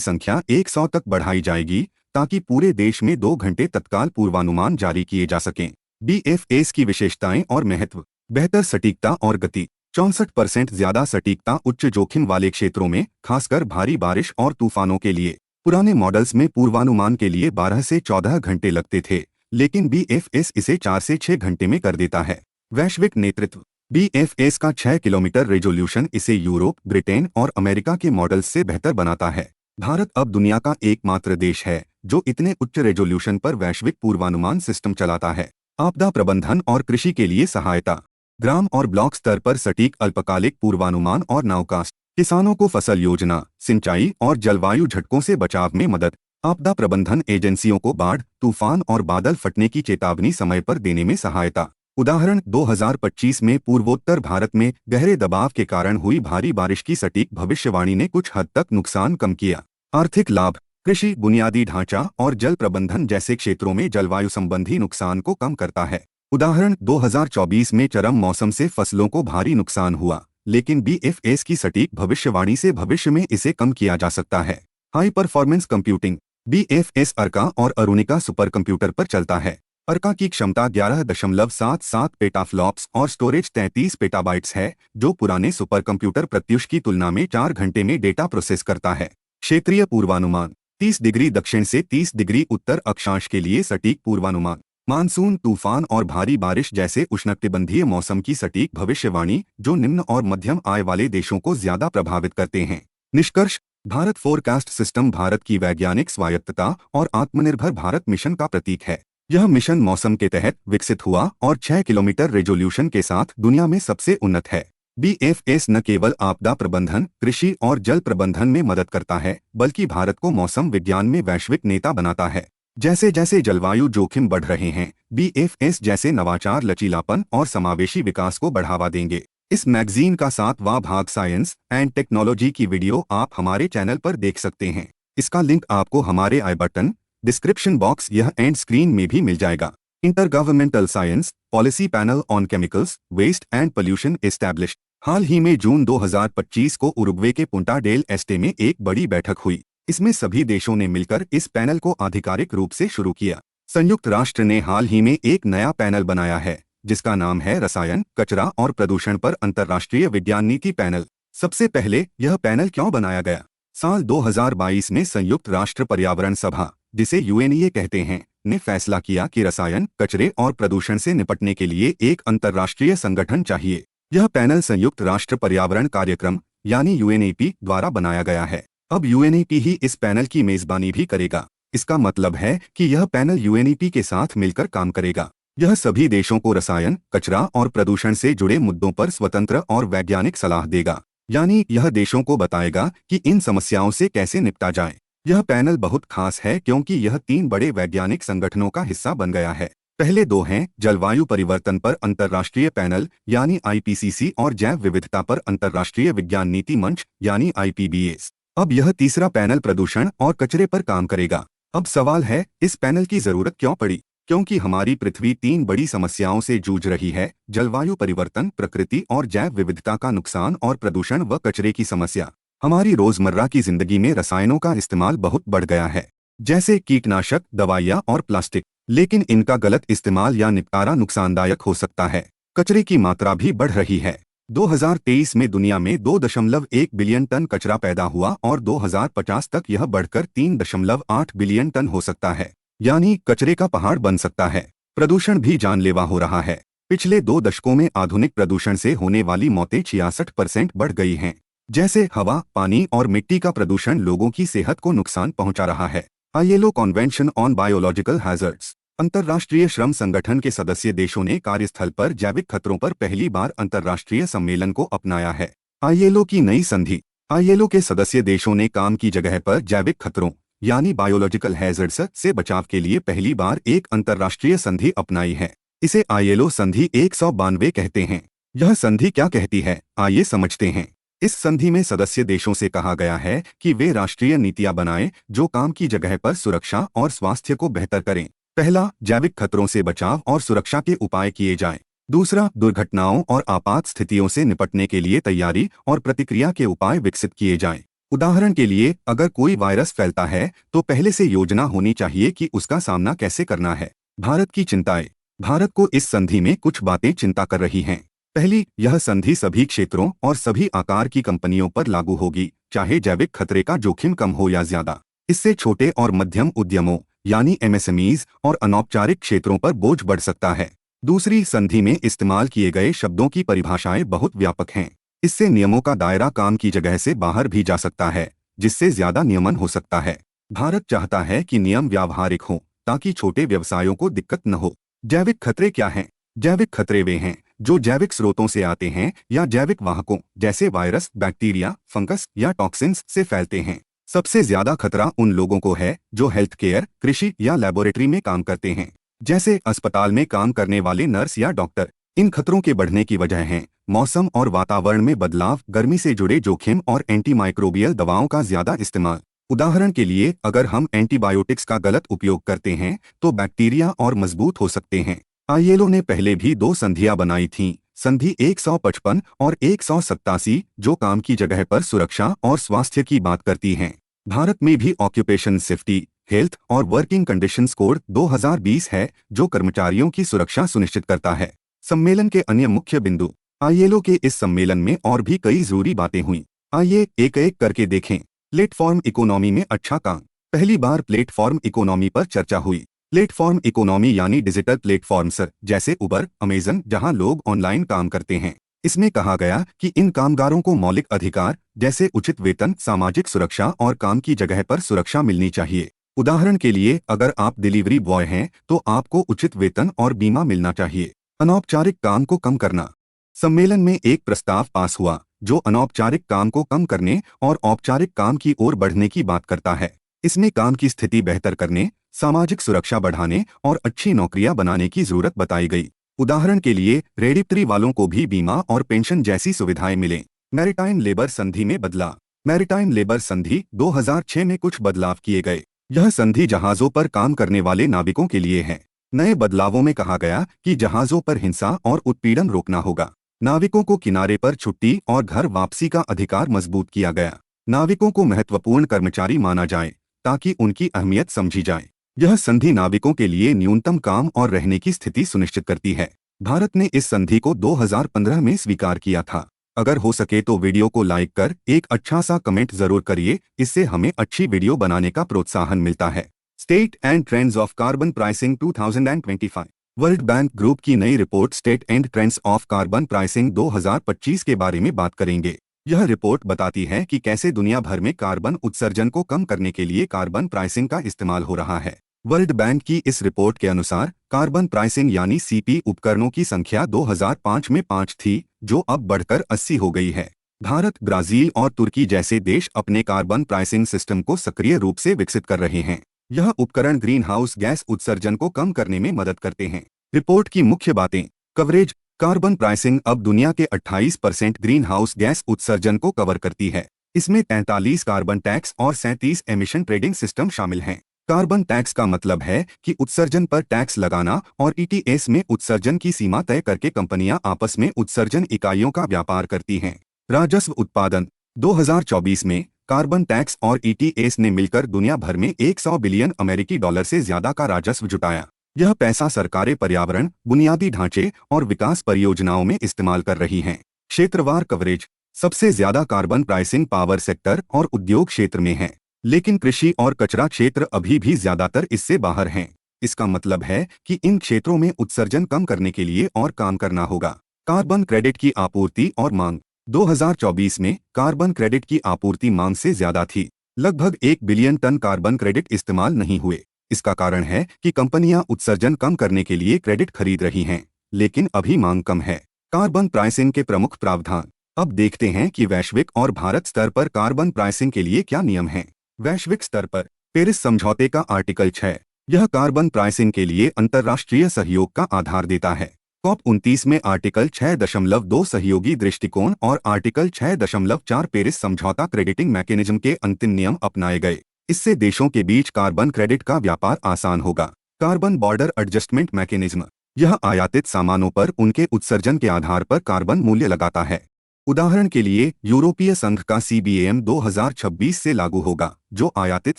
संख्या 100 तक बढ़ाई जाएगी ताकि पूरे देश में 2 घंटे तत्काल पूर्वानुमान जारी किए जा सकें। बीएफएस की विशेषताएं और महत्व। बेहतर सटीकता और गति। 64% ज्यादा सटीकता उच्च जोखिम वाले क्षेत्रों में, खासकर भारी बारिश और तूफानों के लिए। पुराने मॉडल्स में पूर्वानुमान के लिए 12 से 14 घंटे लगते थे, लेकिन बीएफएस इसे 4 से 6 घंटे में कर देता है। वैश्विक नेतृत्व। बीएफएस का 6 किलोमीटर रेजोल्यूशन इसे यूरोप, ब्रिटेन और अमेरिका के मॉडल्स से बेहतर बनाता है। भारत अब दुनिया का एकमात्र देश है जो इतने उच्च रेजोल्यूशन पर वैश्विक पूर्वानुमान सिस्टम चलाता है। आपदा प्रबंधन और कृषि के लिए सहायता। ग्राम और ब्लॉक स्तर पर सटीक अल्पकालिक पूर्वानुमान और नाउकास्ट। किसानों को फसल योजना, सिंचाई और जलवायु झटकों से बचाव में मदद। आपदा प्रबंधन एजेंसियों को बाढ़, तूफान और बादल फटने की चेतावनी समय पर देने में सहायता। उदाहरण, 2025 में पूर्वोत्तर भारत में गहरे दबाव के कारण हुई भारी बारिश की सटीक भविष्यवाणी ने कुछ हद तक नुकसान कम किया। आर्थिक लाभ। कृषि, बुनियादी ढांचा और जल प्रबंधन जैसे क्षेत्रों में जलवायु संबंधी नुकसान को कम करता है। उदाहरण, 2024 में चरम मौसम से फसलों को भारी नुकसान हुआ, लेकिन बीएफएस की सटीक भविष्यवाणी से भविष्य में इसे कम किया जा सकता है। High performance computing. बीएफएस अर्का और अरुणिका सुपर कंप्यूटर पर चलता है। अर्का की क्षमता 11.77 पेटाफ्लॉप्स और स्टोरेज 33 पेटाबाइट्स है, जो पुराने सुपर कंप्यूटर प्रत्युष की तुलना में 4 घंटे में डेटा प्रोसेस करता है। क्षेत्रीय पूर्वानुमान। 30 डिग्री दक्षिण से 30 डिग्री उत्तर अक्षांश के लिए सटीक पूर्वानुमान। मानसून, तूफान और भारी बारिश जैसे उष्णकटिबंधीय मौसम की सटीक भविष्यवाणी जो निम्न और मध्यम आय वाले देशों को ज्यादा प्रभावित करते हैं। निष्कर्ष, भारत फोरकास्ट सिस्टम भारत की वैज्ञानिक स्वायत्तता और आत्मनिर्भर भारत मिशन का प्रतीक है। यह मिशन मौसम के तहत विकसित हुआ और 6 किलोमीटर रेजोल्यूशन के साथ दुनिया में सबसे उन्नत है। बीएफएस न केवल आपदा प्रबंधन, कृषि और जल प्रबंधन में मदद करता है, बल्कि भारत को मौसम विज्ञान में वैश्विक नेता बनाता है। जैसे जैसे जलवायु जोखिम बढ़ रहे हैं, बीएफएस जैसे नवाचार लचीलापन और समावेशी विकास को बढ़ावा देंगे। इस मैगजीन का 7वां भाग साइंस एंड टेक्नोलॉजी की वीडियो आप हमारे चैनल पर देख सकते हैं। इसका लिंक आपको हमारे आई बटन, डिस्क्रिप्शन बॉक्स यह एंड स्क्रीन में भी मिल जाएगा। Intergovernmental science policy panel on chemicals, waste and pollution established. हाल ही में जून 2025 को उरुग्वे के पुंटा डेल एस्टे में एक बड़ी बैठक हुई। इसमें सभी देशों ने मिलकर इस पैनल को आधिकारिक रूप से शुरू किया। संयुक्त राष्ट्र ने हाल ही में एक नया पैनल बनाया है जिसका नाम है रसायन, कचरा और प्रदूषण पर अंतर्राष्ट्रीय विज्ञान नीति पैनल। सबसे पहले यह पैनल क्यों बनाया गया? साल 2022 में संयुक्त राष्ट्र पर्यावरण सभा, जिसे यूएनईए कहते हैं, ने फैसला किया कि रसायन, कचरे और प्रदूषण से निपटने के लिए एक अंतर्राष्ट्रीय संगठन चाहिए। यह पैनल संयुक्त राष्ट्र पर्यावरण कार्यक्रम यानी यूएनईपी द्वारा बनाया गया है। अब यूएनईपी ही इस पैनल की मेजबानी भी करेगा। इसका मतलब है कि यह पैनल यूएनईपी के साथ मिलकर काम करेगा। यह सभी देशों को रसायन, कचरा और प्रदूषण से जुड़े मुद्दों पर स्वतंत्र और वैज्ञानिक सलाह देगा। यानी यह देशों को बताएगा कि इन समस्याओं से कैसे निपटा जाए। यह पैनल बहुत खास है क्योंकि यह 3 बड़े वैज्ञानिक संगठनों का हिस्सा बन गया है। पहले 2 हैं जलवायु परिवर्तन पर अंतर्राष्ट्रीय पैनल यानी आईपीसीसी और जैव विविधता पर अंतर्राष्ट्रीय विज्ञान नीति मंच यानी आईपीबीएस। अब यह तीसरा पैनल प्रदूषण और कचरे पर काम करेगा। अब सवाल है, इस पैनल की जरूरत क्यों पड़ी? क्योंकि हमारी पृथ्वी 3 बड़ी समस्याओं से जूझ रही है: जलवायु परिवर्तन, प्रकृति और जैव विविधता का नुकसान और प्रदूषण व कचरे की समस्या। हमारी रोजमर्रा की जिंदगी में रसायनों का इस्तेमाल बहुत बढ़ गया है, जैसे कीटनाशक, दवाइयाँ और प्लास्टिक। लेकिन इनका गलत इस्तेमाल या निपटारा नुकसानदायक हो सकता है। कचरे की मात्रा भी बढ़ रही है। 2023 में दुनिया में 2.1 बिलियन टन कचरा पैदा हुआ और 2050 तक यह बढ़कर 3.8 बिलियन टन हो सकता है। यानी कचरे का पहाड़ बन सकता है। प्रदूषण भी जानलेवा हो रहा है। पिछले 2 दशकों में आधुनिक प्रदूषण से होने वाली मौतें 66% बढ़ गई हैं। जैसे हवा, पानी और मिट्टी का प्रदूषण लोगों की सेहत को नुकसान पहुंचा रहा है। ILO convention on biological hazards अंतर्राष्ट्रीय श्रम संगठन के सदस्य देशों ने कार्यस्थल पर जैविक खतरों पर पहली बार अंतर्राष्ट्रीय सम्मेलन को अपनाया है। आईएलओ की नई संधि। आईएलओ के सदस्य देशों ने काम की जगह पर जैविक खतरों यानी बायोलॉजिकल हैजर्ड्स से बचाव के लिए पहली बार एक अंतर्राष्ट्रीय संधि अपनाई है। इसे आईएलओ संधि 192 कहते हैं। यह संधि क्या कहती है, आइए समझते हैं। इस संधि में सदस्य देशों से कहा गया है कि वे राष्ट्रीय नीतियां बनाएं जो काम की जगह पर सुरक्षा और स्वास्थ्य को बेहतर करें। पहला, जैविक खतरों से बचाव और सुरक्षा के उपाय किए जाएं। दूसरा, दुर्घटनाओं और आपात स्थितियों से निपटने के लिए तैयारी और प्रतिक्रिया के उपाय विकसित किए जाएं। उदाहरण के लिए, अगर कोई वायरस फैलता है तो पहले से योजना होनी चाहिए कि उसका सामना कैसे करना है। भारत की चिंताएं। भारत को इस संधि में कुछ बातें चिंता कर रही हैं। पहली, यह संधि सभी क्षेत्रों और सभी आकार की कंपनियों पर लागू होगी, चाहे जैविक खतरे का जोखिम कम हो या ज्यादा। इससे छोटे और मध्यम उद्यमों यानी एमएसएमईज और अनौपचारिक क्षेत्रों पर बोझ बढ़ सकता है। दूसरी, संधि में इस्तेमाल किए गए शब्दों की परिभाषाएं बहुत व्यापक हैं। इससे नियमों का दायरा काम की जगह से बाहर भी जा सकता है, जिससे ज्यादा नियमन हो सकता है। भारत चाहता है कि नियम व्यावहारिक हों ताकि छोटे व्यवसायों को दिक्कत न हो। जैविक खतरे क्या हैं? जैविक खतरे वे हैं जो जैविक स्रोतों से आते हैं या जैविक वाहकों जैसे वायरस, बैक्टीरिया, फंगस या टॉक्सिन्स से फैलते हैं। सबसे ज्यादा खतरा उन लोगों को है जो हेल्थ केयर, कृषि या लेबोरेटरी में काम करते हैं, जैसे अस्पताल में काम करने वाले नर्स या डॉक्टर। इन खतरों के बढ़ने की वजह हैं मौसम और वातावरण में बदलाव, गर्मी से जुड़े जोखिम और एंटीमाइक्रोबियल दवाओं का ज्यादा इस्तेमाल। उदाहरण के लिए, अगर हम एंटीबायोटिक्स का गलत उपयोग करते हैं तो बैक्टीरिया और मजबूत हो सकते हैं। आईएलओ ने पहले भी 2 संधियां बनाई थीं, संधि 155 और 187, जो काम की जगह पर सुरक्षा और स्वास्थ्य की बात करती हैं। भारत में भी ऑक्यूपेशन सेफ्टी, हेल्थ और वर्किंग कंडीशंस कोड 2020 है, जो कर्मचारियों की सुरक्षा सुनिश्चित करता है। सम्मेलन के अन्य मुख्य बिंदु। आईएलओ के इस सम्मेलन में और भी कई जरूरी बातें हुई। आइए एक एक करके देखें। प्लेटफॉर्म इकोनॉमी में अच्छा काम। पहली बार प्लेटफॉर्म इकोनॉमी पर चर्चा हुई। प्लेटफॉर्म इकोनॉमी यानी डिजिटल प्लेटफॉर्म्स जैसे उबर, अमेजन, जहां लोग ऑनलाइन काम करते हैं। इसमें कहा गया कि इन कामगारों को मौलिक अधिकार जैसे उचित वेतन, सामाजिक सुरक्षा और काम की जगह पर सुरक्षा मिलनी चाहिए। उदाहरण के लिए, अगर आप डिलीवरी बॉय हैं तो आपको उचित वेतन और बीमा मिलना चाहिए। अनौपचारिक काम को कम करना। सम्मेलन में एक प्रस्ताव पास हुआ जो अनौपचारिक काम को कम करने और औपचारिक काम की ओर बढ़ने की बात करता है। इसमें काम की स्थिति बेहतर करने, सामाजिक सुरक्षा बढ़ाने और अच्छी नौकरियां बनाने की जरूरत बताई गई। उदाहरण के लिए, रेडिप्टी वालों को भी बीमा और पेंशन जैसी सुविधाएं मिलें। मैरीटाइम लेबर संधि में बदलाव। मैरीटाइम लेबर संधि 2006 में कुछ बदलाव किए गए। यह संधि जहाजों पर काम करने वाले नाविकों के लिए है। नए बदलावों में कहा गया कि जहाजों पर हिंसा और उत्पीड़न रोकना होगा। नाविकों को किनारे पर छुट्टी और घर वापसी का अधिकार मजबूत किया गया। नाविकों को महत्वपूर्ण कर्मचारी माना जाए ताकि उनकी अहमियत समझी जाए। यह संधि नाविकों के लिए न्यूनतम काम और रहने की स्थिति सुनिश्चित करती है। भारत ने इस संधि को 2015 में स्वीकार किया था। अगर हो सके तो वीडियो को लाइक कर एक अच्छा सा कमेंट जरूर करिए, इससे हमें अच्छी वीडियो बनाने का प्रोत्साहन मिलता है। State and trends of carbon pricing 2025। World bank group की नई report state and trends of carbon pricing 2025 के बारे में बात करेंगे। यह रिपोर्ट बताती है कि कैसे दुनिया भर में कार्बन उत्सर्जन को कम करने के लिए कार्बन प्राइसिंग का इस्तेमाल हो रहा है। वर्ल्ड बैंक की इस रिपोर्ट के अनुसार कार्बन प्राइसिंग यानी सीपी उपकरणों की संख्या 2005 में 5 थी, जो अब बढ़कर 80 हो गई है। भारत, ब्राजील और तुर्की जैसे देश अपने कार्बन प्राइसिंग सिस्टम को सक्रिय रूप से विकसित कर रहे हैं। यह उपकरण ग्रीन हाउस गैस उत्सर्जन को कम करने में मदद करते हैं। रिपोर्ट की मुख्य बातें। कवरेज। कार्बन प्राइसिंग अब दुनिया के 28% ग्रीन हाउस गैस उत्सर्जन को कवर करती है। इसमें 43 कार्बन टैक्स और 37 एमिशन ट्रेडिंग सिस्टम शामिल हैं। कार्बन टैक्स का मतलब है कि उत्सर्जन पर टैक्स लगाना और ईटीएस में उत्सर्जन की सीमा तय करके कंपनियां आपस में उत्सर्जन इकाइयों का व्यापार करती हैं। राजस्व उत्पादन। 2024 में कार्बन टैक्स और ईटीएस ने मिलकर दुनिया भर में 100 बिलियन अमेरिकी डॉलर से ज्यादा का राजस्व जुटाया। यह पैसा सरकारें पर्यावरण, बुनियादी ढांचे और विकास परियोजनाओं में इस्तेमाल कर रही हैं। क्षेत्रवार कवरेज। सबसे ज्यादा कार्बन प्राइसिंग पावर सेक्टर और उद्योग क्षेत्र में है, लेकिन कृषि और कचरा क्षेत्र अभी भी ज्यादातर इससे बाहर हैं। इसका मतलब है कि इन क्षेत्रों में उत्सर्जन कम करने के लिए और काम करना होगा। कार्बन क्रेडिट की आपूर्ति और मांग। 2024 में कार्बन क्रेडिट की आपूर्ति मांग से ज्यादा थी। लगभग 1 बिलियन टन कार्बन क्रेडिट इस्तेमाल नहीं हुए। इसका कारण है कि कंपनियां उत्सर्जन कम करने के लिए क्रेडिट खरीद रही हैं, लेकिन अभी मांग कम है। कार्बन प्राइसिंग के प्रमुख प्रावधान। अब देखते हैं कि वैश्विक और भारत स्तर पर कार्बन प्राइसिंग के लिए क्या नियम हैं। वैश्विक स्तर पर पेरिस समझौते का आर्टिकल 6। यह कार्बन प्राइसिंग के लिए अंतर्राष्ट्रीय सहयोग का आधार देता है। COP29 में आर्टिकल 6.2 सहयोगी दृष्टिकोण और आर्टिकल 6.4 पेरिस समझौता क्रेडिटिंग मैकेनिज्म के अंतिम नियम अपनाए गए। इससे देशों के बीच कार्बन क्रेडिट का व्यापार आसान होगा। Carbon border adjustment mechanism. यह आयातित सामानों पर उनके उत्सर्जन के आधार पर कार्बन मूल्य लगाता है। उदाहरण के लिए यूरोपीय संघ का CBAM 2026 से लागू होगा, जो आयातित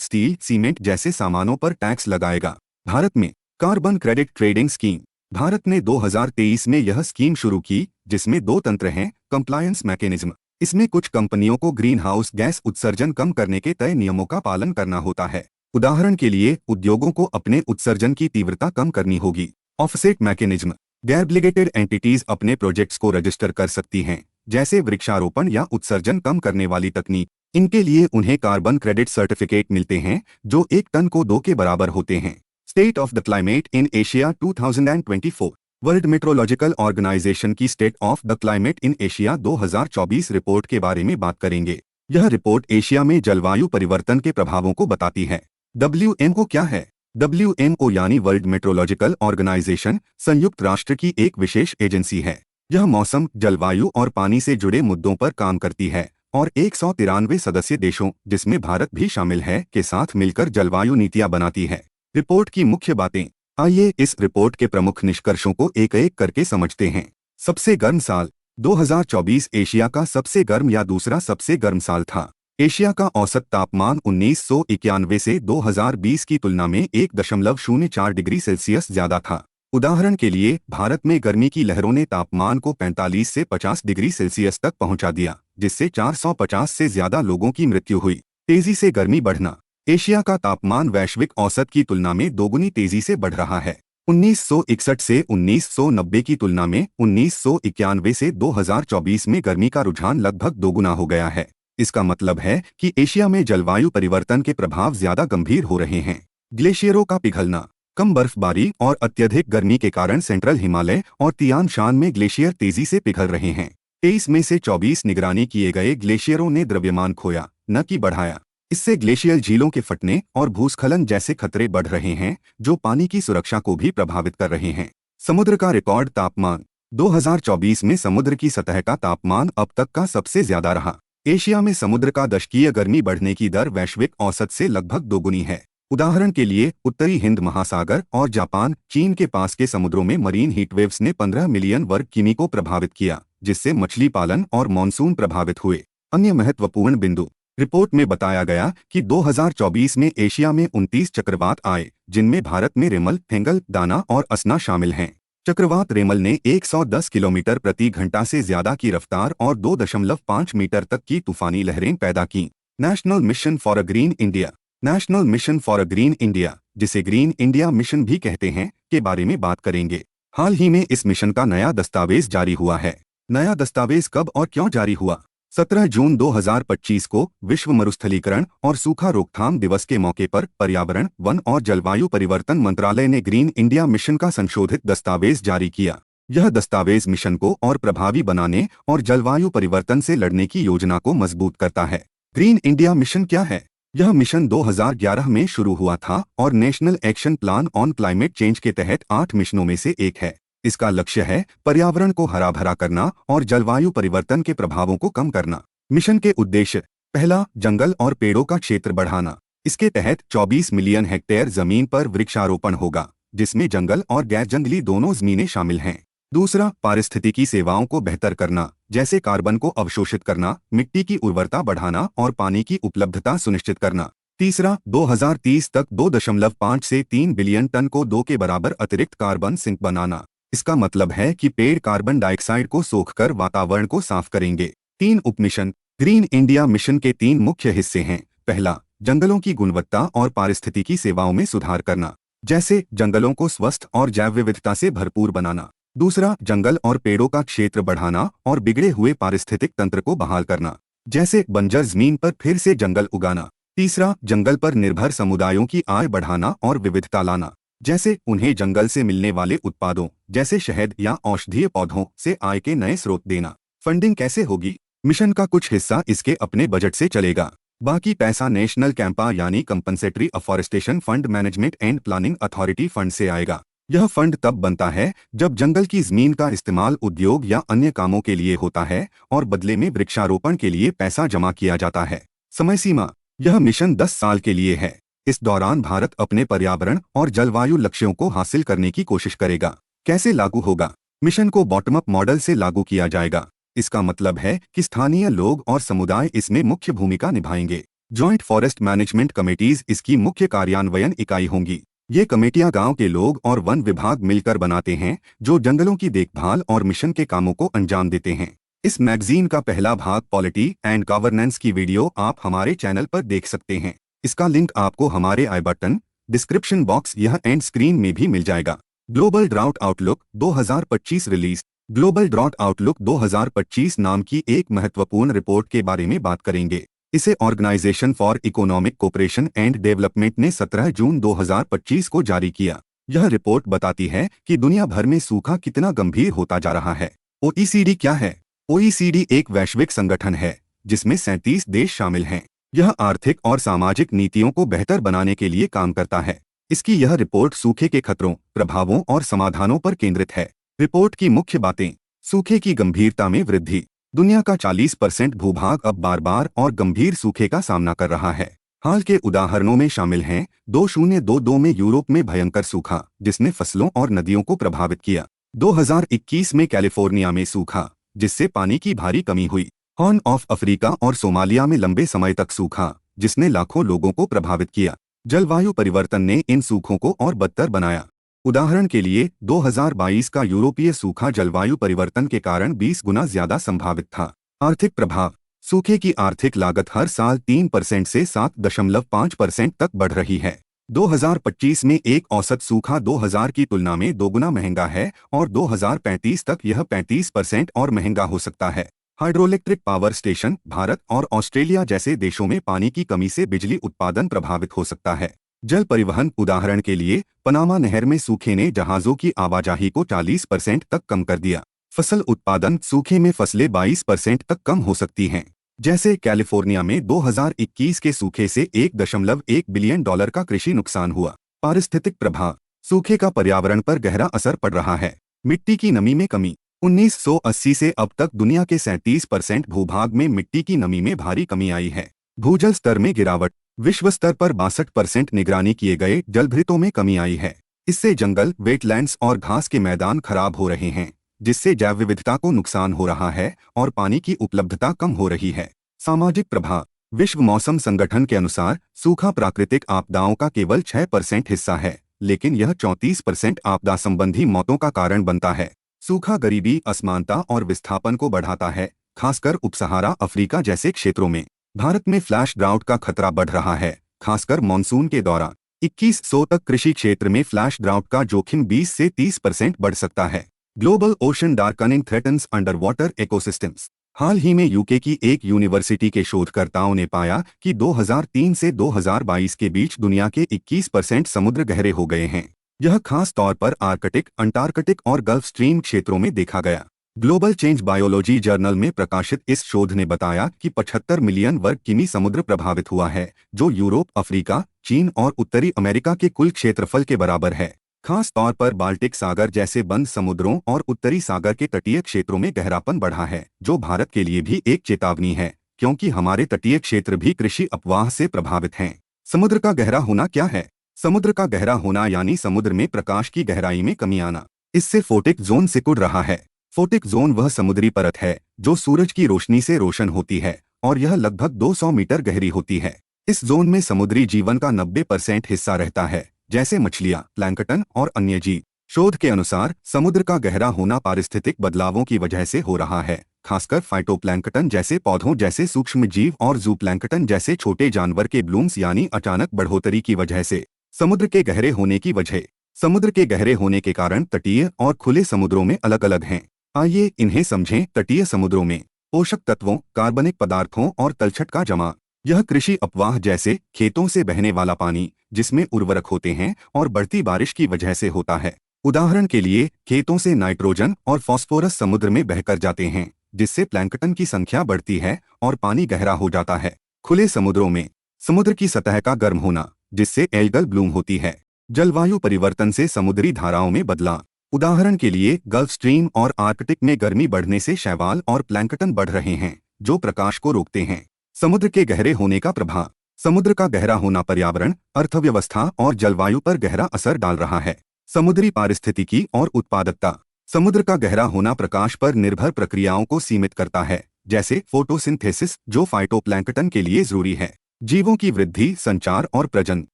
स्टील, सीमेंट जैसे सामानों पर टैक्स लगाएगा। भारत में carbon credit trading scheme. Bharat ने 2023 में यह स्कीम शुरू की, जिसमें 2 तंत्र हैं। Compliance mechanism. इसमें कुछ कंपनियों को ग्रीन हाउस गैस उत्सर्जन कम करने के तय नियमों का पालन करना होता है। उदाहरण के लिए उद्योगों को अपने उत्सर्जन की तीव्रता कम करनी होगी। Offset mechanism. गैर-डेलीगेटेड एंटिटीज अपने प्रोजेक्ट्स को रजिस्टर कर सकती हैं, जैसे वृक्षारोपण या उत्सर्जन कम करने वाली तकनीक। इनके लिए उन्हें कार्बन क्रेडिट सर्टिफिकेट मिलते हैं, जो 1 टन को 2 के बराबर होते हैं। State of the climate in Asia 2024। World meteorological organization की state of the climate in Asia 2024 report के बारे में बात करेंगे। यह रिपोर्ट एशिया में जलवायु परिवर्तन के प्रभावों को बताती है। WMO क्या है? WMO यानी वर्ल्ड मेट्रोलॉजिकल ऑर्गेनाइजेशन संयुक्त राष्ट्र की एक विशेष एजेंसी है। यह मौसम, जलवायु और पानी से जुड़े मुद्दों पर काम करती है और 193 सदस्य देशों, जिसमें भारत भी शामिल है, के साथ मिलकर जलवायु नीतियां बनाती है। रिपोर्ट की मुख्य बातें। आइए इस रिपोर्ट के प्रमुख निष्कर्षों को एक एक करके समझते हैं। सबसे गर्म साल। 2024 एशिया का सबसे गर्म या दूसरा सबसे गर्म साल था। एशिया का औसत तापमान 1991 से 2020 की तुलना में 1.04 डिग्री सेल्सियस ज्यादा था। उदाहरण के लिए भारत में गर्मी की लहरों ने तापमान को 45 से 50 डिग्री सेल्सियस तक पहुंचा दिया, जिससे 450 से ज्यादा लोगों की मृत्यु हुई। तेजी से गर्मी बढ़ना। एशिया का तापमान वैश्विक औसत की तुलना में दोगुनी तेजी से बढ़ रहा है। 1961 से 1990 की तुलना में 1991 से 2024 में गर्मी का रुझान लगभग दोगुना हो गया है। इसका मतलब है कि एशिया में जलवायु परिवर्तन के प्रभाव ज्यादा गंभीर हो रहे हैं। ग्लेशियरों का पिघलना। कम बर्फबारी और अत्यधिक गर्मी के कारण सेंट्रल हिमालय और तियान शान में ग्लेशियर तेजी से पिघल रहे हैं। 23 में से 24 निगरानी किए गए ग्लेशियरों ने द्रव्यमान खोया, न कि बढ़ाया। इससे ग्लेशियल झीलों के फटने और भूस्खलन जैसे खतरे बढ़ रहे हैं, जो पानी की सुरक्षा को भी प्रभावित कर रहे हैं। समुद्र का रिकॉर्ड तापमान। 2024 में समुद्र की सतह का तापमान अब तक का सबसे ज्यादा रहा। एशिया में समुद्र का दशकीय गर्मी बढ़ने की दर वैश्विक औसत से लगभग दोगुनी है। उदाहरण के लिए उत्तरी हिंद महासागर और जापान, चीन के पास के समुद्रों में मरीन हीटवेव्स ने 15 मिलियन वर्ग किमी को प्रभावित किया, जिससे मछली पालन और मानसून प्रभावित हुए। अन्य महत्वपूर्ण बिंदु। रिपोर्ट में बताया गया कि 2024 में एशिया में 29 चक्रवात आए, जिनमें भारत में रेमल, थेंगल, दाना और असना शामिल हैं। चक्रवात रेमल ने 110 किलोमीटर प्रति घंटा से ज्यादा की रफ्तार और 2.5 मीटर तक की तूफानी लहरें पैदा की। National mission for a green India. National mission for a green India जिसे ग्रीन इंडिया मिशन भी कहते हैं, के बारे में बात करेंगे। हाल ही में इस मिशन का नया दस्तावेज जारी हुआ है। नया दस्तावेज कब और क्यों जारी हुआ? 17 जून 2025 को विश्व मरुस्थलीकरण और सूखा रोकथाम दिवस के मौके पर पर्यावरण, वन और जलवायु परिवर्तन मंत्रालय ने ग्रीन इंडिया मिशन का संशोधित दस्तावेज जारी किया। यह दस्तावेज मिशन को और प्रभावी बनाने और जलवायु परिवर्तन से लड़ने की योजना को मजबूत करता है। ग्रीन इंडिया मिशन क्या है? यह मिशन 2011 में शुरू हुआ था और national action plan on climate change के तहत 8 मिशनों में से एक है। इसका लक्ष्य है पर्यावरण को हरा भरा करना और जलवायु परिवर्तन के प्रभावों को कम करना। मिशन के उद्देश्य: पहला, जंगल और पेड़ों का क्षेत्र बढ़ाना। इसके तहत 24 मिलियन हेक्टेयर जमीन पर वृक्षारोपण होगा, जिसमें जंगल और गैर जंगली दोनों जमीनें शामिल हैं। दूसरा, पारिस्थितिकी सेवाओं को बेहतर करना, जैसे कार्बन को अवशोषित करना, मिट्टी की उर्वरता बढ़ाना और पानी की उपलब्धता सुनिश्चित करना। तीसरा, 2030 तक 2.5 से 3 बिलियन टन को 2 के बराबर अतिरिक्त कार्बन सिंक बनाना। इसका मतलब है कि पेड़ कार्बन डाइऑक्साइड को सोखकर वातावरण को साफ करेंगे। 3 उपमिशन। ग्रीन इंडिया मिशन के 3 मुख्य हिस्से हैं। पहला, जंगलों की गुणवत्ता और पारिस्थितिकी सेवाओं में सुधार करना, जैसे जंगलों को स्वस्थ और जैव विविधता से भरपूर बनाना। दूसरा, जंगल और पेड़ों का क्षेत्र बढ़ाना और बिगड़े हुए पारिस्थितिक तंत्र को बहाल करना, जैसे बंजर जमीन पर फिर से जंगल उगाना। तीसरा, जंगल पर निर्भर समुदायों की आय बढ़ाना और विविधता लाना, जैसे उन्हें जंगल से मिलने वाले उत्पादों जैसे शहद या औषधीय पौधों से आय के नए स्रोत देना। फंडिंग कैसे होगी? मिशन का कुछ हिस्सा इसके अपने बजट से चलेगा, बाकी पैसा नेशनल कैंपा यानी compensatory afforestation fund management and planning authority fund से आएगा। यह फंड तब बनता है जब जंगल की जमीन का इस्तेमाल उद्योग या अन्य कामों के लिए होता है और बदले में वृक्षारोपण के लिए पैसा जमा किया जाता है। समय सीमा: यह मिशन 10 साल के लिए है। इस दौरान भारत अपने पर्यावरण और जलवायु लक्ष्यों को हासिल करने की कोशिश करेगा। कैसे लागू होगा? मिशन को बॉटम अप मॉडल से लागू किया जाएगा। इसका मतलब है कि स्थानीय लोग और समुदाय इसमें मुख्य भूमिका निभाएंगे। जॉइंट फॉरेस्ट मैनेजमेंट कमेटीज इसकी मुख्य कार्यान्वयन इकाई होंगी। ये कमेटियां गांव के लोग और वन विभाग मिलकर बनाते हैं, जो जंगलों की देखभाल और मिशन के कामों को अंजाम देते हैं। इस मैगजीन का पहला भाग पॉलिटी एंड गवर्नेंस की वीडियो आप हमारे चैनल पर देख सकते हैं। इसका लिंक आपको हमारे आई बटन, डिस्क्रिप्शन बॉक्स या एंड स्क्रीन में भी मिल जाएगा। Global drought outlook 2025 release. Global drought outlook 2025 नाम की एक महत्वपूर्ण रिपोर्ट के बारे में बात करेंगे। इसे organisation for economic cooperation and development ने 17 जून 2025 को जारी किया। यह रिपोर्ट बताती है कि दुनिया भर में सूखा कितना गंभीर होता जा रहा है। ओईसीडी क्या है? ओईसीडी एक वैश्विक संगठन है जिसमें 37 देश शामिल हैं। यह आर्थिक और सामाजिक नीतियों को बेहतर बनाने के लिए काम करता है। इसकी यह रिपोर्ट सूखे के खतरों, प्रभावों और समाधानों पर केंद्रित है। रिपोर्ट की मुख्य बातें: सूखे की गंभीरता में वृद्धि। दुनिया का 40% भूभाग अब बार बार और गंभीर सूखे का सामना कर रहा है। हाल के उदाहरणों में शामिल हैं 2022 में यूरोप में भयंकर सूखा, जिसने फसलों और नदियों को प्रभावित किया। 2021 में कैलिफोर्निया में सूखा, जिससे पानी की भारी कमी हुई। हॉर्न ऑफ अफ्रीका और सोमालिया में लंबे समय तक सूखा, जिसने लाखों लोगों को प्रभावित किया। जलवायु परिवर्तन ने इन सूखों को और बदतर बनाया। उदाहरण के लिए 2022 का यूरोपीय सूखा जलवायु परिवर्तन के कारण 20 गुना ज्यादा संभावित था। आर्थिक प्रभाव: सूखे की आर्थिक लागत हर साल 3% से 7.5% तक बढ़ रही है। 2025 में एक औसत सूखा 2000 की तुलना में 2 गुना महंगा है और 2035 तक यह 35% और महंगा हो सकता है। हाइड्रोइलेक्ट्रिक पावर स्टेशन: भारत और ऑस्ट्रेलिया जैसे देशों में पानी की कमी से बिजली उत्पादन प्रभावित हो सकता है। जल परिवहन: उदाहरण के लिए पनामा नहर में सूखे ने जहाजों की आवाजाही को 40% तक कम कर दिया। फसल उत्पादन: सूखे में फसलें 22% तक कम हो सकती हैं। जैसे कैलिफोर्निया में 2021 के सूखे से $1.1 बिलियन का कृषि नुकसान हुआ। पारिस्थितिक प्रभाव: सूखे का पर्यावरण पर गहरा असर पड़ रहा है। मिट्टी की नमी में कमी: 1980 से अब तक दुनिया के 37% भूभाग में मिट्टी की नमी में भारी कमी आई है। भूजल स्तर में गिरावट: विश्व स्तर पर 62% निगरानी किए गए जलभृतों में कमी आई है। इससे जंगल, वेटलैंड्स और घास के मैदान खराब हो रहे हैं, जिससे जैव विविधता को नुकसान हो रहा है और पानी की उपलब्धता कम हो रही है। सामाजिक प्रभाव: विश्व मौसम संगठन के अनुसार सूखा प्राकृतिक आपदाओं का केवल 6% हिस्सा है, लेकिन यह 34% आपदा संबंधी मौतों का कारण बनता है। सूखा गरीबी, असमानता और विस्थापन को बढ़ाता है, खासकर उपसहारा अफ्रीका जैसे क्षेत्रों में। भारत में फ्लैश ड्राउट का खतरा बढ़ रहा है, खासकर मॉनसून के दौरान। 2100 तक कृषि क्षेत्र में फ्लैश ड्राउट का जोखिम 20 से 30% बढ़ सकता है। Global ocean darkening threatens under water ecosystems. हाल ही में यूके की एक यूनिवर्सिटी के शोधकर्ताओं ने पाया कि 2003 से 2022 के बीच दुनिया के 21% समुद्र गहरे हो गए हैं। यह खास तौर पर आर्कटिक, अंटार्कटिक और गल्फ स्ट्रीम क्षेत्रों में देखा गया। ग्लोबल चेंज बायोलॉजी जर्नल में प्रकाशित इस शोध ने बताया कि 75 मिलियन वर्ग किमी समुद्र प्रभावित हुआ है, जो यूरोप, अफ्रीका, चीन और उत्तरी अमेरिका के कुल क्षेत्रफल के बराबर है। खास तौर पर बाल्टिक सागर जैसे बंद समुद्रों और उत्तरी सागर के तटीय क्षेत्रों में गहरापन बढ़ा है, जो भारत के लिए भी एक चेतावनी है, क्योंकि हमारे तटीय क्षेत्र भी कृषि अपवाह से प्रभावित हैं। समुद्र का गहरा होना क्या है? समुद्र का गहरा होना यानी समुद्र में प्रकाश की गहराई में कमी आना। इससे फोटिक जोन सिकुड़ रहा है। फोटिक जोन वह समुद्री परत है जो सूरज की रोशनी से रोशन होती है और यह लगभग 200 मीटर गहरी होती है। इस जोन में समुद्री जीवन का 90% हिस्सा रहता है, जैसे मछलियां, प्लैंकटन और अन्य जीव। शोध के अनुसार समुद्र का गहरा होना पारिस्थितिक बदलावों की वजह से हो रहा है, खासकर फाइटोप्लैंकटन जैसे पौधों जैसे सूक्ष्म जीव और जूप्लैंकटन जैसे छोटे जानवर के ब्लूम्स यानी अचानक बढ़ोतरी की वजह से। समुद्र के गहरे होने की वजह। समुद्र के गहरे होने के कारण तटीय और खुले समुद्रों में अलग अलग हैं। आइए इन्हें समझें। तटीय समुद्रों में पोषक तत्वों, कार्बनिक पदार्थों और तलछट का जमा। यह कृषि अपवाह जैसे खेतों से बहने वाला पानी, जिसमें उर्वरक होते हैं, और बढ़ती बारिश की वजह से होता है। उदाहरण के लिए खेतों से नाइट्रोजन और फास्फोरस समुद्र में बहकर जाते हैं, जिससे प्लैंकटन की संख्या बढ़ती है और पानी गहरा हो जाता है। खुले समुद्रों में समुद्र की सतह का गर्म होना, जिससे एल्गल ब्लूम होती है। जलवायु परिवर्तन से समुद्री धाराओं में बदलाव। उदाहरण के लिए गल्फ स्ट्रीम और आर्कटिक में गर्मी बढ़ने से शैवाल और प्लैंकटन बढ़ रहे हैं, जो प्रकाश को रोकते हैं। समुद्र के गहरे होने का प्रभाव। समुद्र का गहरा होना पर्यावरण, अर्थव्यवस्था और जलवायु पर गहरा असर डाल रहा है। समुद्री पारिस्थितिकी और उत्पादकता। समुद्र का गहरा होना प्रकाश पर निर्भर प्रक्रियाओं को सीमित करता है, जैसे फोटोसिंथेसिस, जो फाइटोप्लैंकटन के लिए जरूरी है। जीवों की वृद्धि, संचार और प्रजनन।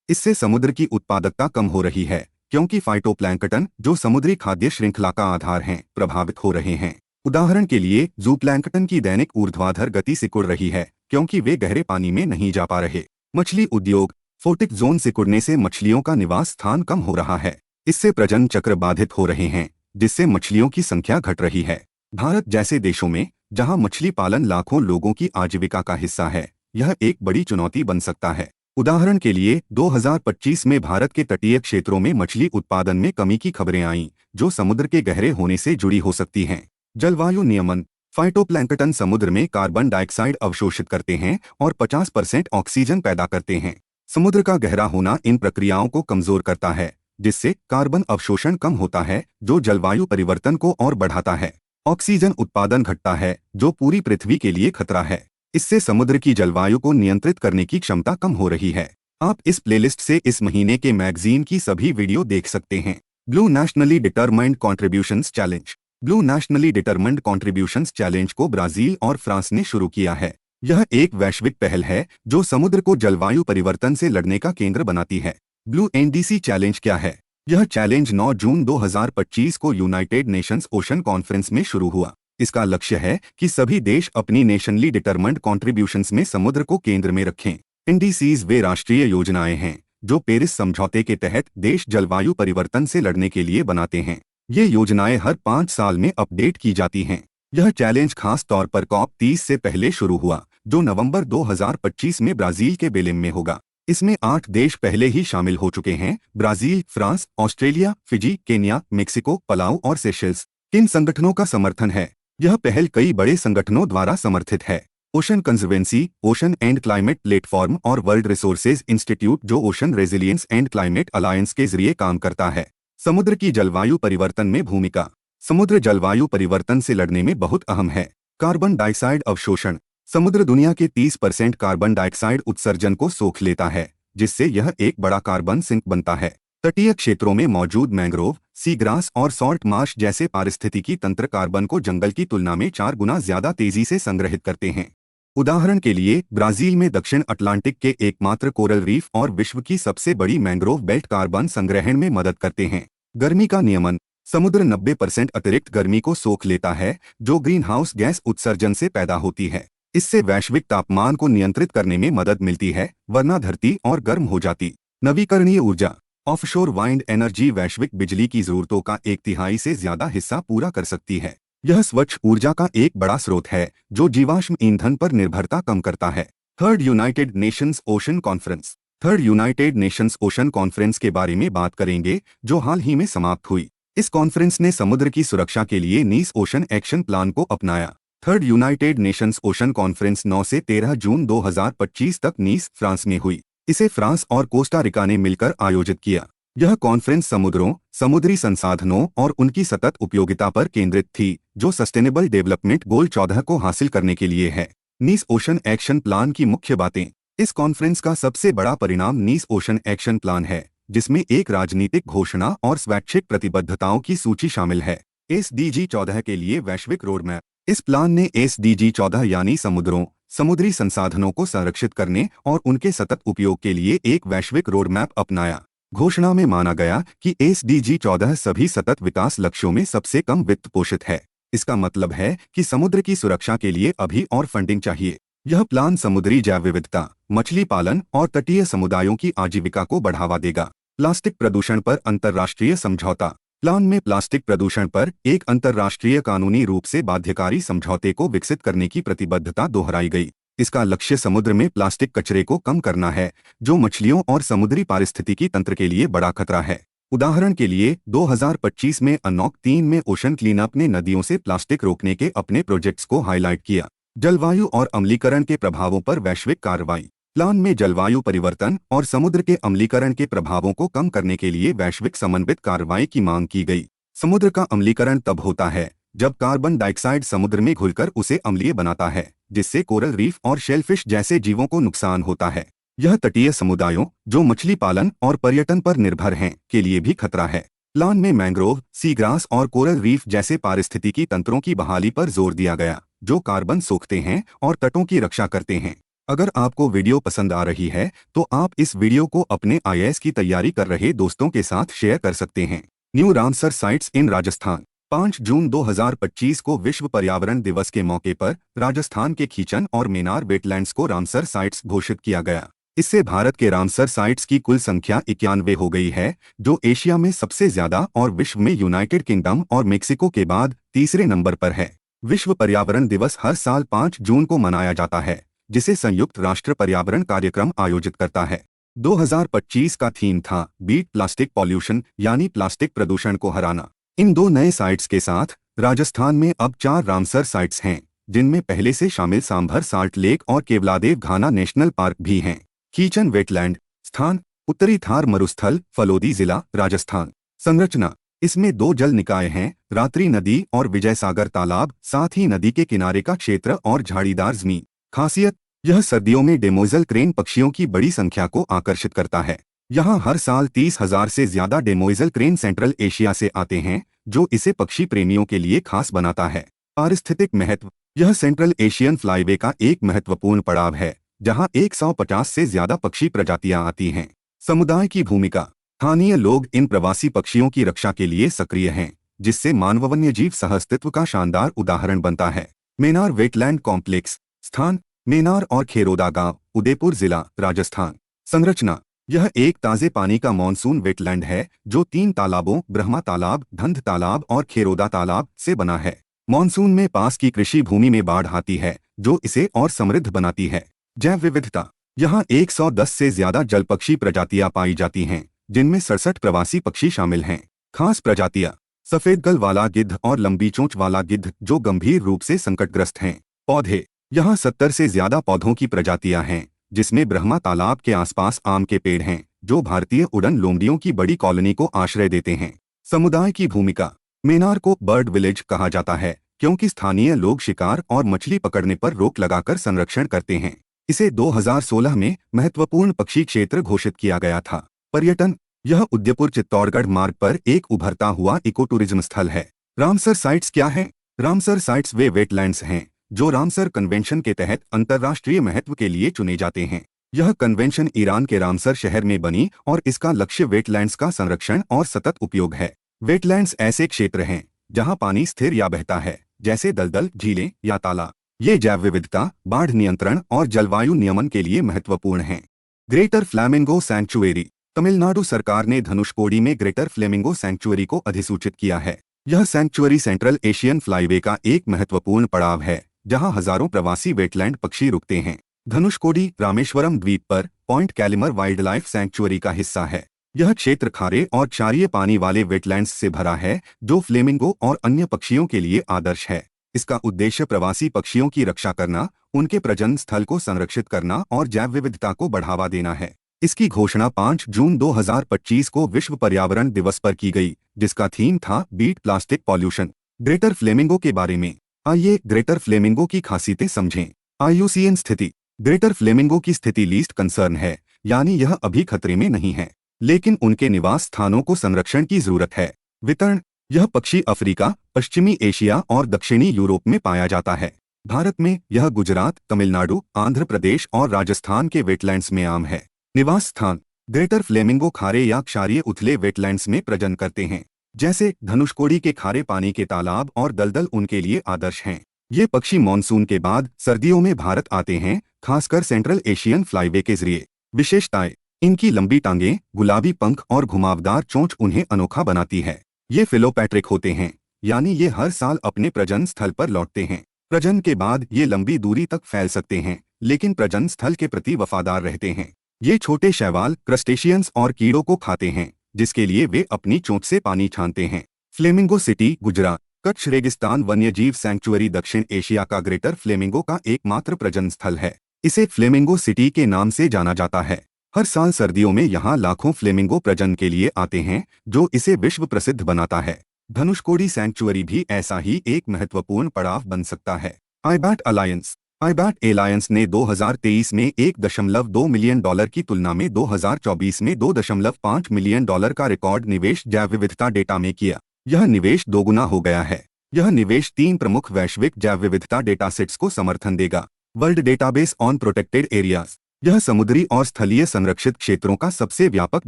इससे समुद्र की उत्पादकता कम हो रही है, क्योंकि फाइटोप्लैंकटन, जो समुद्री खाद्य श्रृंखला का आधार हैं, प्रभावित हो रहे हैं। उदाहरण के लिए जूप्लैंकटन की दैनिक ऊर्ध्वाधर गति सिकुड़ रही है, क्योंकि वे गहरे पानी में नहीं जा पा रहे। मछली उद्योग। फोटिक जोन सिकुड़ने से मछलियों का निवास स्थान कम हो रहा है। इससे प्रजनन चक्र बाधित हो रहे हैं, जिससे मछलियों की संख्या घट रही है। भारत जैसे देशों में, जहां मछली पालन लाखों लोगों की आजीविका का हिस्सा है, यह एक बड़ी चुनौती बन सकता है। उदाहरण के लिए 2025 में भारत के तटीय क्षेत्रों में मछली उत्पादन में कमी की खबरें आईं, जो समुद्र के गहरे होने से जुड़ी हो सकती हैं। जलवायु नियमन। फाइटोप्लैंकटन समुद्र में कार्बन डाइऑक्साइड अवशोषित करते हैं और 50% ऑक्सीजन पैदा करते हैं। समुद्र का गहरा होना इन प्रक्रियाओं को कमजोर करता है, जिससे कार्बन अवशोषण कम होता है, जो जलवायु परिवर्तन को और बढ़ाता है। ऑक्सीजन उत्पादन घटता है, जो पूरी पृथ्वी के लिए खतरा है। इससे समुद्र की जलवायु को नियंत्रित करने की क्षमता कम हो रही है। आप इस प्लेलिस्ट से इस महीने के मैगजीन की सभी वीडियो देख सकते हैं। Blue nationally determined contributions challenge. Blue nationally determined contributions challenge को ब्राजील और फ्रांस ने शुरू किया है। यह एक वैश्विक पहल है जो समुद्र को जलवायु परिवर्तन से लड़ने का केंद्र बनाती है। ब्लू एनडीसी चैलेंज क्या है? यह चैलेंज 9 जून 2025 को यूनाइटेड नेशंस ओशन कॉन्फ्रेंस में शुरू हुआ। इसका लक्ष्य है कि सभी देश अपनी नेशनली डिटरमाइंड कॉन्ट्रीब्यूशंस में समुद्र को केंद्र में रखें। एनडीसीज वे राष्ट्रीय योजनाएं हैं जो पेरिस समझौते के तहत देश जलवायु परिवर्तन से लड़ने के लिए बनाते हैं। ये योजनाएं हर 5 साल में अपडेट की जाती हैं। यह चैलेंज खास तौर पर COP30 से पहले शुरू हुआ, जो नवंबर 2025 में ब्राजील के बेलेम में होगा। इसमें 8 देश पहले ही शामिल हो चुके हैं: Brazil, France, Australia, Fiji, Kenya, Mexico, Palau और सेशेल्स। किन संगठनों का समर्थन है? यह पहल कई बड़े संगठनों द्वारा समर्थित है। Ocean conservancy, ocean and climate platform और वर्ल्ड रिसोर्सेज इंस्टीट्यूट, जो ocean resilience and climate alliance के जरिए काम करता है। समुद्र की जलवायु परिवर्तन में भूमिका। समुद्र जलवायु परिवर्तन से लड़ने में बहुत अहम है। कार्बन डाइऑक्साइड अवशोषण। समुद्र दुनिया के 30% कार्बन डाइऑक्साइड उत्सर्जन को सोख लेता है, जिससे यह एक बड़ा कार्बन सिंक बनता है। तटीय क्षेत्रों में मौजूद मैंग्रोव, सी ग्रास और सॉल्ट मार्श जैसे पारिस्थितिकी तंत्र कार्बन को जंगल की तुलना में 4 गुना ज्यादा तेजी से संग्रहित करते हैं। उदाहरण के लिए ब्राजील में दक्षिण अटलांटिक के एकमात्र कोरल रीफ और विश्व की सबसे बड़ी मैंग्रोव बेल्ट कार्बन संग्रहण में मदद करते हैं। गर्मी का नियमन। समुद्र 90% अतिरिक्त गर्मी को सोख लेता है, जो ग्रीन हाउस गैस उत्सर्जन से पैदा होती है। इससे वैश्विक तापमान को नियंत्रित करने में मदद मिलती है, वरना धरती और गर्म हो जाती। नवीकरणीय ऊर्जा। ऑफशोर वाइंड एनर्जी वैश्विक बिजली की जरूरतों का 1/3 से ज्यादा हिस्सा पूरा कर सकती है। यह स्वच्छ ऊर्जा का एक बड़ा स्रोत है जो जीवाश्म ईंधन पर निर्भरता कम करता है। Third United Nations ocean conference. Third United Nations ocean conference के बारे में बात करेंगे, जो हाल ही में समाप्त हुई। इस कॉन्फ्रेंस ने समुद्र की सुरक्षा के लिए नीस ओशन एक्शन प्लान को अपनाया। Third United Nations ocean conference 9 से 13 जून 2025 तक नीस, फ्रांस में हुई। इसे फ्रांस और कोस्टा रिका ने मिलकर आयोजित किया। यह कॉन्फ्रेंस समुद्रों, समुद्री संसाधनों और उनकी सतत उपयोगिता पर केंद्रित थी, जो सस्टेनेबल डेवलपमेंट गोल 14 को हासिल करने के लिए है। नीस ओशन एक्शन प्लान की मुख्य बातें। इस कॉन्फ्रेंस का सबसे बड़ा परिणाम नीस ओशन एक्शन प्लान है, जिसमें एक राजनीतिक घोषणा और स्वैच्छिक प्रतिबद्धताओं की सूची शामिल है। SDG 14 के लिए वैश्विक रोडमैप। इस प्लान ने SDG 14 यानी समुद्रों, समुद्री संसाधनों को संरक्षित करने और उनके सतत उपयोग के लिए एक वैश्विक रोडमैप अपनाया। घोषणा में माना गया कि SDG 14 सभी सतत विकास लक्ष्यों में सबसे कम वित्त पोषित है। इसका मतलब है कि समुद्र की सुरक्षा के लिए अभी और फंडिंग चाहिए। यह प्लान समुद्री जैव विविधता, मछली पालन और तटीय समुदायों की आजीविका को बढ़ावा देगा। प्लास्टिक प्रदूषण पर अंतर्राष्ट्रीय समझौता। प्लान में प्लास्टिक प्रदूषण पर एक अंतर्राष्ट्रीय कानूनी रूप से बाध्यकारी समझौते को विकसित करने की प्रतिबद्धता दोहराई गई। इसका लक्ष्य समुद्र में प्लास्टिक कचरे को कम करना है, जो मछलियों और समुद्री पारिस्थितिकी तंत्र के लिए बड़ा खतरा है। उदाहरण के लिए 2025 में अनॉक 3 में ओशन क्लीनअप ने नदियों से प्लास्टिक रोकने के अपने प्रोजेक्ट्स को हाईलाइट किया। जलवायु और अम्लीकरण के प्रभावों पर वैश्विक कार्रवाई। प्लान में जलवायु परिवर्तन और समुद्र के अम्लीकरण के प्रभावों को कम करने के लिए वैश्विक समन्वित कार्रवाई की मांग की गई। समुद्र का अम्लीकरण तब होता है जब कार्बन डाइऑक्साइड समुद्र में घुलकर उसे अम्लीय बनाता है, जिससे कोरल रीफ और शेलफिश जैसे जीवों को नुकसान होता है। यह तटीय समुदायों, जो मछली पालन और पर्यटन पर निर्भर हैं, के लिए भी खतरा है। प्लान में मैंग्रोव, सीग्रास और कोरल रीफ जैसे पारिस्थितिकी तंत्रों की बहाली पर जोर दिया गया, जो कार्बन सोखते हैं और तटों की रक्षा करते हैं। अगर आपको वीडियो पसंद आ रही है तो आप इस वीडियो को अपने IAS की तैयारी कर रहे दोस्तों के साथ शेयर कर सकते हैं। New Ramsar sites in Rajasthan. 5 जून 2025 को विश्व पर्यावरण दिवस के मौके पर राजस्थान के खीचन और मेनार वेटलैंड्स को रामसर साइट्स घोषित किया गया। इससे भारत के रामसर साइट्स की कुल संख्या 91 हो गई है, जो एशिया में सबसे ज्यादा और विश्व में यूनाइटेड किंगडम और मेक्सिको के बाद तीसरे नंबर पर है। विश्व पर्यावरण दिवस हर साल 5 जून को मनाया जाता है, जिसे संयुक्त राष्ट्र पर्यावरण कार्यक्रम आयोजित करता है। 2025 का थीम था बीट प्लास्टिक पॉल्यूशन, यानी प्लास्टिक प्रदूषण को हराना। इन 2 नए साइट्स के साथ राजस्थान में अब 4 रामसर साइट्स हैं, जिनमें पहले से शामिल सांभर साल्ट लेक और केवलादेव घाना नेशनल पार्क भी हैं। खीचन वेटलैंड स्थान उत्तरी थार मरुस्थल, फलोदी जिला, राजस्थान। संरचना। इसमें 2 जल निकाय हैं, रात्रि नदी और विजय सागर तालाब, साथ ही नदी के किनारे का क्षेत्र और झाड़ीदार जमीन। खासियत। यह सर्दियों में डेमोइजल क्रेन पक्षियों की बड़ी संख्या को आकर्षित करता है। यहाँ हर साल 30,000 से ज्यादा डेमोइजल क्रेन सेंट्रल एशिया से आते हैं, जो इसे पक्षी प्रेमियों के लिए खास बनाता है। पारिस्थितिक महत्व। यह सेंट्रल एशियन फ्लाईवे का एक महत्वपूर्ण पड़ाव है, जहाँ 150 से ज्यादा पक्षी प्रजातियां आती हैं। समुदाय की भूमिका। स्थानीय लोग इन प्रवासी पक्षियों की रक्षा के लिए सक्रिय हैं, जिससे मानव वन्यजीव सहअस्तित्व का शानदार उदाहरण बनता है। मेनार वेटलैंड कॉम्प्लेक्स स्थान मेनार और खेरोदा गांव, उदयपुर जिला, राजस्थान। संरचना। यह एक ताजे पानी का मॉनसून वेटलैंड है, जो 3 तालाबों ब्रह्मा तालाब, धंध तालाब और खेरोदा तालाब से बना है। मॉनसून में पास की कृषि भूमि में बाढ़ आती है, जो इसे और समृद्ध बनाती है। जैव विविधता। यहाँ 110 से ज्यादा जल पक्षी प्रजातियां पाई जाती हैं, जिनमें 67 प्रवासी पक्षी शामिल हैं। खास प्रजातियां। सफेद गल वाला गिद्ध और लंबी चोंच वाला गिद्ध, जो गंभीर रूप से संकटग्रस्त हैं। पौधे। यहाँ 70 से ज्यादा पौधों की प्रजातियां हैं, जिसमें ब्रह्मा तालाब के आसपास आम के पेड़ हैं, जो भारतीय उड़न लोमड़ियों की बड़ी कॉलोनी को आश्रय देते हैं। समुदाय की भूमिका। मेनार को बर्ड विलेज कहा जाता है, क्योंकि स्थानीय लोग शिकार और मछली पकड़ने पर रोक लगाकर संरक्षण करते हैं। इसे 2016 में महत्वपूर्ण पक्षी क्षेत्र घोषित किया गया था। पर्यटन। यह उदयपुर चित्तौड़गढ़ मार्ग पर एक उभरता हुआ इको टूरिज्म स्थल है। रामसर साइट्स क्या है? रामसर साइट्स वे वेटलैंड्स हैं जो रामसर कन्वेंशन के तहत अंतर्राष्ट्रीय महत्व के लिए चुने जाते हैं। यह कन्वेंशन ईरान के रामसर शहर में बनी और इसका लक्ष्य वेटलैंड्स का संरक्षण और सतत उपयोग है। वेटलैंड्स ऐसे क्षेत्र हैं जहां पानी स्थिर या बहता है, जैसे दलदल, झीलें या तालाब। ये जैव विविधता, बाढ़ नियंत्रण और जलवायु नियमन के लिए महत्वपूर्ण हैं। Greater flamingo सैंक्चुएरी। तमिलनाडु सरकार ने धनुषकोडी में ग्रेटर फ्लेमिंगो सैंक्चुअरी को अधिसूचित किया है। यह सैंक्चुअरी सेंट्रल एशियन फ्लाईवे का एक महत्वपूर्ण पड़ाव है, जहां हजारों प्रवासी वेटलैंड पक्षी रुकते हैं। धनुषकोडी रामेश्वरम द्वीप पर point Calimere wild life sanctuary का हिस्सा है। यह क्षेत्र खारे और क्षारीय पानी वाले वेटलैंड्स से भरा है, जो फ्लेमिंगो और अन्य पक्षियों के लिए आदर्श है। इसका उद्देश्य प्रवासी पक्षियों की रक्षा करना, उनके प्रजनन स्थल को संरक्षित करना और जैव विविधता को बढ़ावा देना है। इसकी घोषणा 5 जून 2025 को विश्व पर्यावरण दिवस पर की गई, जिसका थीम था beat plastic pollution. Greater flamingo के बारे में आइए ग्रेटर फ्लेमिंगो की खासियतें समझें। IUCN स्थिति। ग्रेटर फ्लेमिंगो की स्थिति लीस्ट कंसर्न है, यानी यह अभी खतरे में नहीं है, लेकिन उनके निवास स्थानों को संरक्षण की जरूरत है। वितरण। यह पक्षी अफ्रीका, पश्चिमी एशिया और दक्षिणी यूरोप में पाया जाता है। भारत में यह गुजरात, तमिलनाडु, आंध्र प्रदेश और राजस्थान के वेटलैंड्स में आम है। निवास स्थान। ग्रेटर फ्लेमिंगो खारे या क्षारीय उथले वेटलैंड्स में प्रजनन करते हैं, जैसे धनुषकोडी के खारे पानी के तालाब और दलदल उनके लिए आदर्श हैं। ये पक्षी मानसून के बाद सर्दियों में भारत आते हैं, खासकर सेंट्रल एशियन फ्लाईवे के जरिए। विशेषताएं। इनकी लंबी टांगें, गुलाबी पंख और घुमावदार चोंच उन्हें अनोखा बनाती है। ये फिलोपैट्रिक होते हैं, यानी ये हर साल अपने प्रजनन स्थल पर लौटते हैं। प्रजनन के बाद ये लंबी दूरी तक फैल सकते हैं, लेकिन प्रजनन स्थल के प्रति वफादार रहते हैं। ये छोटे शैवाल, क्रस्टेशियंस और कीड़ों को खाते हैं, जिसके लिए वे अपनी चोंच से पानी छानते हैं। Flamingo city, Gujarat. कच्छ रेगिस्तान वन्यजीव सैंक्चुअरी दक्षिण एशिया का ग्रेटर फ्लेमिंगो का एकमात्र प्रजनन स्थल है। इसे फ्लेमिंगो सिटी के नाम से जाना जाता है। हर साल सर्दियों में यहाँ लाखों फ्लेमिंगो प्रजनन के लिए आते हैं, जो इसे विश्व प्रसिद्ध बनाता है। धनुषकोडी सैंक्चुअरी भी ऐसा ही एक महत्वपूर्ण पड़ाव बन सकता है। आईबैट अलायंस। आईबैट एलायंस ने 2023 में $1.2 मिलियन की तुलना में 2024 में $2.5 मिलियन का रिकॉर्ड निवेश जैव विविधता डेटा में किया। यह निवेश दोगुना हो गया है। यह निवेश 3 प्रमुख वैश्विक जैव विविधता डेटा सेट्स को समर्थन देगा। World database on protected areas. यह समुद्री और स्थलीय संरक्षित क्षेत्रों का सबसे व्यापक